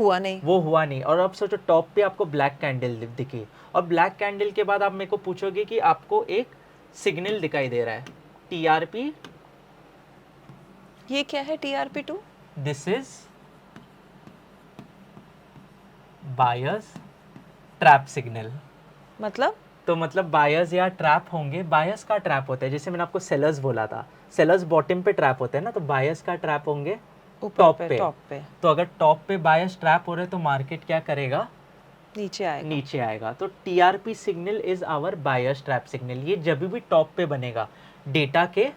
हुआ नहीं। और अब सोचो टॉप पे आपको ब्लैक कैंडल दिखी, और ब्लैक कैंडल के बाद आप मेरे को पूछोगे कि आपको एक सिग्नल दिखाई दे रहा है टीआरपी। ये क्या है TRP2? This is buyers trap signal. मतलब तो मतलब बायर्स या ट्रैप होंगे, बायर्स का ट्रैप होता है, जैसे मैंने आपको सेलर्स बोला था, सेलर्स बॉटम पे ट्रैप होते हैं ना, तो बायर्स का ट्रैप होंगे टॉप पे। तो अगर टॉप पे बायर्स ट्रैप हो रहे हैं तो मार्केट क्या करेगा? नीचे आएगा। तो TRP signal is our buyers trap signal. ये जब भी टॉप पे बनेगा डेटा के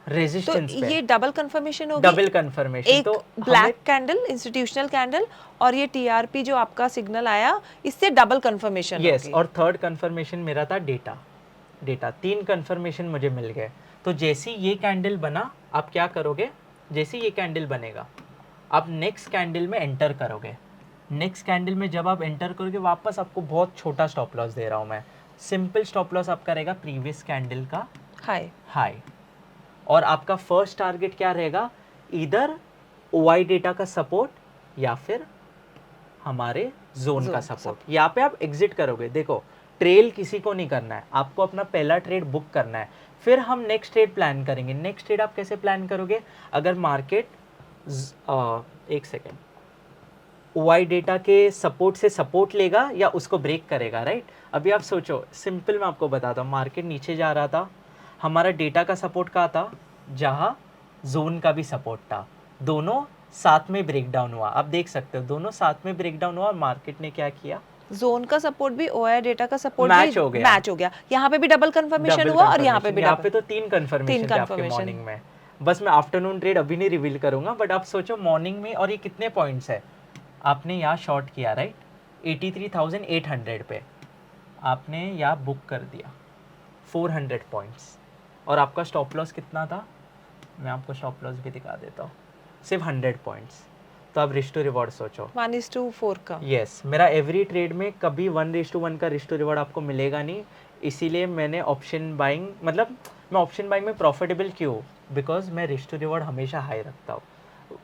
रेजिस्टेंस तो पे। ये डबल कंफर्मेशन होगी, डबल कंफर्मेशन। एक तो ब्लैक कैंडल इंस्टीट्यूशनल कैंडल और ये TRP जो आपका सिग्नल आया, इससे डबल कंफर्मेशन यस होगी। और थर्ड कंफर्मेशन मेरा था डेटा। 3 कंफर्मेशन मुझे मिल गए। तो जैसे ये कैंडल बना, आप क्या करोगे? जैसे ये कैंडल बनेगा आप नेक्स्ट कैंडल में एंटर करोगे। नेक्स्ट कैंडल में जब आप एंटर करोगे, वापस आपको बहुत छोटा स्टॉप लॉस दे रहा हूँ मैं, सिंपल स्टॉप लॉस आपका रहेगा प्रीवियस कैंडल का हाई, और आपका फर्स्ट टारगेट क्या रहेगा? इधर OI डेटा का सपोर्ट या फिर हमारे जोन का सपोर्ट। यहाँ पे आप एग्जिट करोगे। देखो ट्रेल किसी को नहीं करना है, आपको अपना पहला ट्रेड बुक करना है, फिर हम नेक्स्ट ट्रेड प्लान करेंगे। नेक्स्ट ट्रेड आप कैसे प्लान करोगे? अगर मार्केट एक सेकेंड OI डेटा के सपोर्ट से सपोर्ट लेगा या उसको ब्रेक करेगा, राइट? अभी आप सोचो, सिंपल मैं आपको बताता हूँ, मार्केट नीचे जा रहा था, हमारा डेटा का सपोर्ट कहाँ था? जहाँ जोन का भी सपोर्ट था, दोनों साथ में ब्रेक डाउन हुआ। आप देख सकते हो दोनों साथ में ब्रेक डाउन हुआ, और मार्केट ने क्या किया? जोन का सपोर्ट भी OI डेटा का सपोर्ट मैच हो गया। यहाँ पे भी डबल कंफर्मेशन हुआ और यहाँ पे भी यहाँ पे तो 3 कंफर्मेशन थे आपके मॉर्निंग में। बस मैं आफ्टरनून ट्रेड अभी नहीं रिवील करूंगा, बट आप सोचो मॉर्निंग में, और ये कितने पॉइंट्स है? आपने यहाँ शॉर्ट किया राइट 83,800 पे, आपने यहाँ बुक कर दिया 400 पॉइंट्स, और आपका स्टॉप लॉस कितना था? मैं आपको स्टॉप लॉस भी दिखा देता हूँ, सिर्फ 100 पॉइंट्स। तो आप रिस्क टू रिवॉर्ड सोचो, 1:4 का। यस मेरा एवरी ट्रेड में कभी 1:1 का रिस्क टू रिवॉर्ड आपको मिलेगा नहीं, इसीलिए मैंने ऑप्शन बाइंग, मतलब मैं ऑप्शन बाइंग में प्रॉफिटेबल क्यों? बिकॉज मैं रिस्क टू रिवॉर्ड हमेशा हाई रखता हूँ.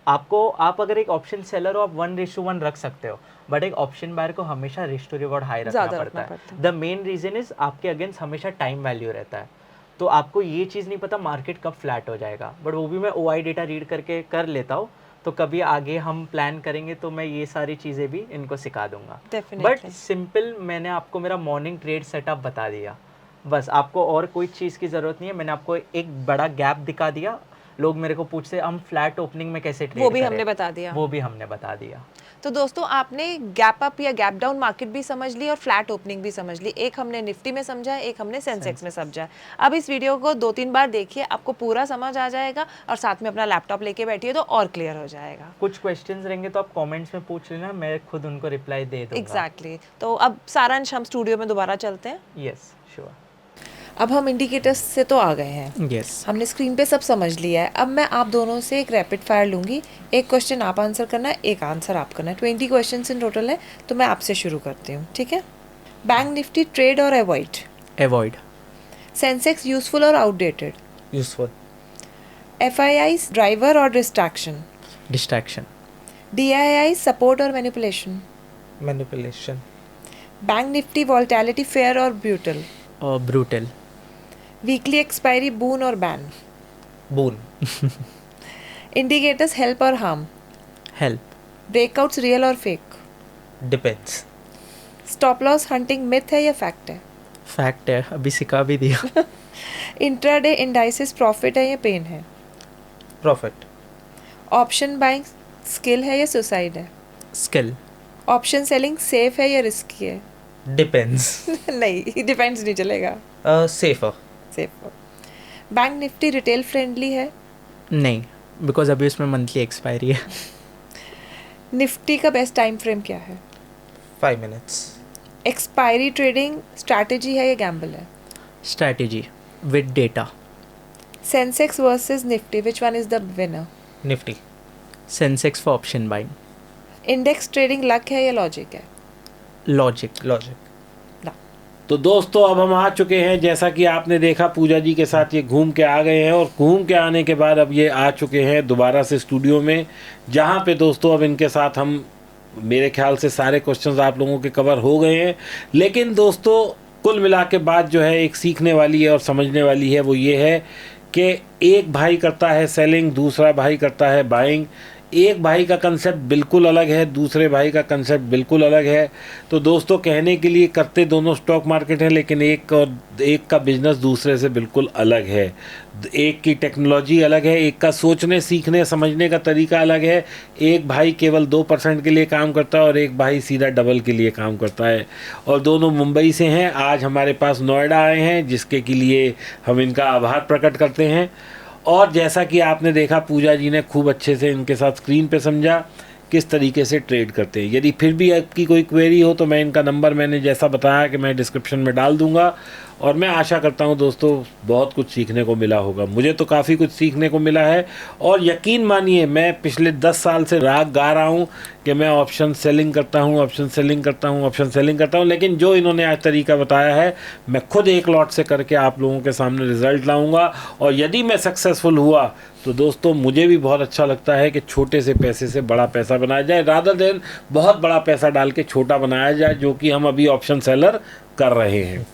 आप अगर एक ऑप्शन सेलर हो आप 1:1 रख सकते हो, बट एक ऑप्शन बायर को हमेशा रिस्क टू रिवॉर्ड हाई रखना ज़्यादा पड़ता रखना है. द मेन रीजन इज आपके अगेंस्ट हमेशा टाइम वैल्यू रहता है. तो आपको ये चीज़ नहीं पता मार्केट कब फ्लैट हो जाएगा, बट वो भी मैं OI डेटा रीड करके कर लेता हूँ. तो कभी आगे हम प्लान करेंगे तो मैं ये सारी चीज़ें भी इनको सिखा दूंगा. बट सिंपल मैंने आपको मेरा मॉर्निंग ट्रेड सेटअप बता दिया, बस आपको और कोई चीज़ की ज़रूरत नहीं है. मैंने आपको एक बड़ा गैप दिखा दिया. लोग मेरे को पूछते हम फ्लैट ओपनिंग में कैसे ट्रेड वो भी करें, हमने बता दिया. वो भी हमने बता दिया. तो दोस्तों आपने गैप अप या गैप डाउन मार्केट भी समझ ली और फ्लैट ओपनिंग भी समझ ली. एक हमने निफ्टी में समझा, एक हमने सेंसेक्स में समझा. अब इस वीडियो को 2-3 बार देखिए, आपको पूरा समझ आ जाएगा और साथ में अपना लैपटॉप लेके बैठिए तो और क्लियर हो जाएगा. कुछ क्वेश्चंस रहेंगे तो आप कमेंट्स में पूछ लेना, मैं खुद उनको रिप्लाई दे दूंगा. एग्जैक्टली. तो अब सारांश हम स्टूडियो में दोबारा चलते हैं. Yes sure. अब हम इंडिकेटर्स से तो आ गए हैं, यस. हमने स्क्रीन पे सब समझ लिया है. अब मैं आप दोनों से एक रैपिड फायर लूंगी. एक क्वेश्चन आप आंसर करना है, एक आंसर आप करना है. 20 क्वेश्चंस इन टोटल है. तो मैं आपसे शुरू करती हूँ, ठीक है. बैंक निफ्टी ट्रेड और अवॉइड? अवॉइड. सेंसेक्स यूजफुल और आउटडेटेड? यूजफुल. FIIs ड्राइवर और डिस्ट्रैक्शन? डिस्ट्रैक्शन. DIIs सपोर्ट और manipulation? Manipulation. Bank Nifty volatility fair और ब्रूटल? और ब्रूटल. वीकली एक्सपायरी बून और बैन? बून. इंडिकेटर्स हेल्प और हार्म? हेल्प. ब्रेकआउट्स रियल और fake? Depends. Stop loss hunting myth है या fact है? फैक्ट है, अभी सिखा भी दिया. इंट्राडे इंडाइसिस प्रॉफिट है या पेन है? प्रॉफिट. ऑप्शन बाइंग स्किल है या सुसाइड है? स्किल. ऑप्शन सेलिंग सेफ है या रिस्की है? डिपेंड्स. नहीं, डिपेंड्स नहीं चलेगा. Safer. Safe. Bank Nifty retail friendly है? नहीं, बिकॉज अभी उसमें मंथली एक्सपायरी है. निफ्टी का बेस्ट टाइम फ्रेम क्या है? 5 minutes. एक्सपायरी ट्रेडिंग स्ट्रैटेजी है या गैम्बल है? Strategy with data. Sensex versus Nifty, which one is the winner? Nifty. Sensex for option buying. Index trading luck है या लॉजिक है? लॉजिक. लॉजिक. तो दोस्तों अब हम आ चुके हैं, जैसा कि आपने देखा पूजा जी के साथ ये घूम के आ गए हैं, और घूम के आने के बाद अब ये आ चुके हैं दोबारा से स्टूडियो में, जहाँ पे दोस्तों अब इनके साथ हम मेरे ख्याल से सारे क्वेश्चंस आप लोगों के कवर हो गए हैं. लेकिन दोस्तों कुल मिला के बात जो है एक सीखने वाली है और समझने वाली है, वो ये है कि एक भाई करता है सेलिंग, दूसरा भाई करता है बाइंग. एक भाई का कंसेप्ट बिल्कुल अलग है, दूसरे भाई का कंसेप्ट बिल्कुल अलग है. तो दोस्तों कहने के लिए करते दोनों स्टॉक मार्केट है, लेकिन एक का बिजनेस दूसरे से बिल्कुल अलग है. एक की टेक्नोलॉजी अलग है, एक का सोचने सीखने समझने का तरीका अलग है. एक भाई केवल 2% के लिए काम करता है और एक भाई सीधा डबल के लिए काम करता है, और दोनों मुंबई से हैं. आज हमारे पास नोएडा आए हैं, जिसके के लिए हम इनका आभार प्रकट करते हैं. और जैसा कि आपने देखा पूजा जी ने खूब अच्छे से इनके साथ स्क्रीन पे समझा किस तरीके से ट्रेड करते हैं. यदि फिर भी आपकी कोई क्वेरी हो तो मैं इनका नंबर मैंने जैसा बताया कि मैं डिस्क्रिप्शन में डाल दूंगा. और मैं आशा करता हूं दोस्तों बहुत कुछ सीखने को मिला होगा. मुझे तो काफ़ी कुछ सीखने को मिला है, और यकीन मानिए मैं पिछले 10 साल से राग गा रहा हूं कि मैं ऑप्शन सेलिंग करता हूं, ऑप्शन सेलिंग करता हूं, ऑप्शन सेलिंग करता हूं. लेकिन जो इन्होंने आज तरीका बताया है, मैं खुद एक लॉट से करके आप लोगों के सामने रिजल्ट लाऊंगा. और यदि मैं सक्सेसफुल हुआ तो दोस्तों मुझे भी बहुत अच्छा लगता है कि छोटे से पैसे से बड़ा पैसा बनाया जाए, रादर देन बहुत बड़ा पैसा डाल के छोटा बनाया जाए, जो कि हम अभी ऑप्शन सेलर कर रहे हैं.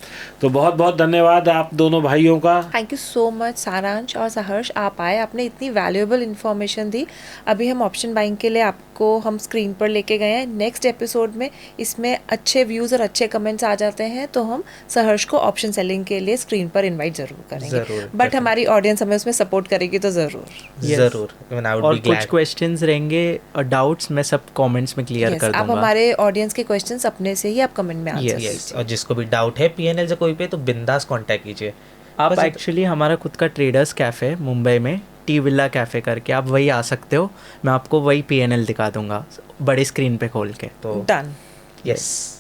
तो बहुत बहुत धन्यवाद आप दोनों भाइयों का. थैंक यू सो मच सारांश और सहर्ष, आप आए, आपने इतनी वैल्यूएबल इन्फॉर्मेशन दी. अभी हम ऑप्शन बाइंग के लिए आपको हम स्क्रीन पर लेके गए हैं. नेक्स्ट एपिसोड में इसमें अच्छे व्यूज़ और अच्छे कमेंट्स आ जाते हैं तो हम सहर्ष को ऑप्शन सेलिंग के लिए स्क्रीन पर इनवाइट ज़रूर करेंगे. बट हमारी ऑडियंस हमें उसमें सपोर्ट करेगी तो ज़रूर. जरूर. Even I would और be कुछ glad. क्वेश्चंस रहेंगे और डाउट्स मैं सब कमेंट्स में क्लियर Yes, कर आप दूंगा. हमारे ऑडियंस के क्वेश्चंस अपने से ही आप कमेंट में आंसर Yes. और जिसको भी डाउट है PNL से कोई पे तो बिंदास कांटेक्ट कीजिए. आप बस एक्चुअली हमारा खुद का ट्रेडर्स कैफ़े मुंबई में टी विला कैफ़े करके आप वही आ सकते हो. मैं आपको वही PNL दिखा दूंगा बड़ी स्क्रीन पे खोल के. तो डन. यस.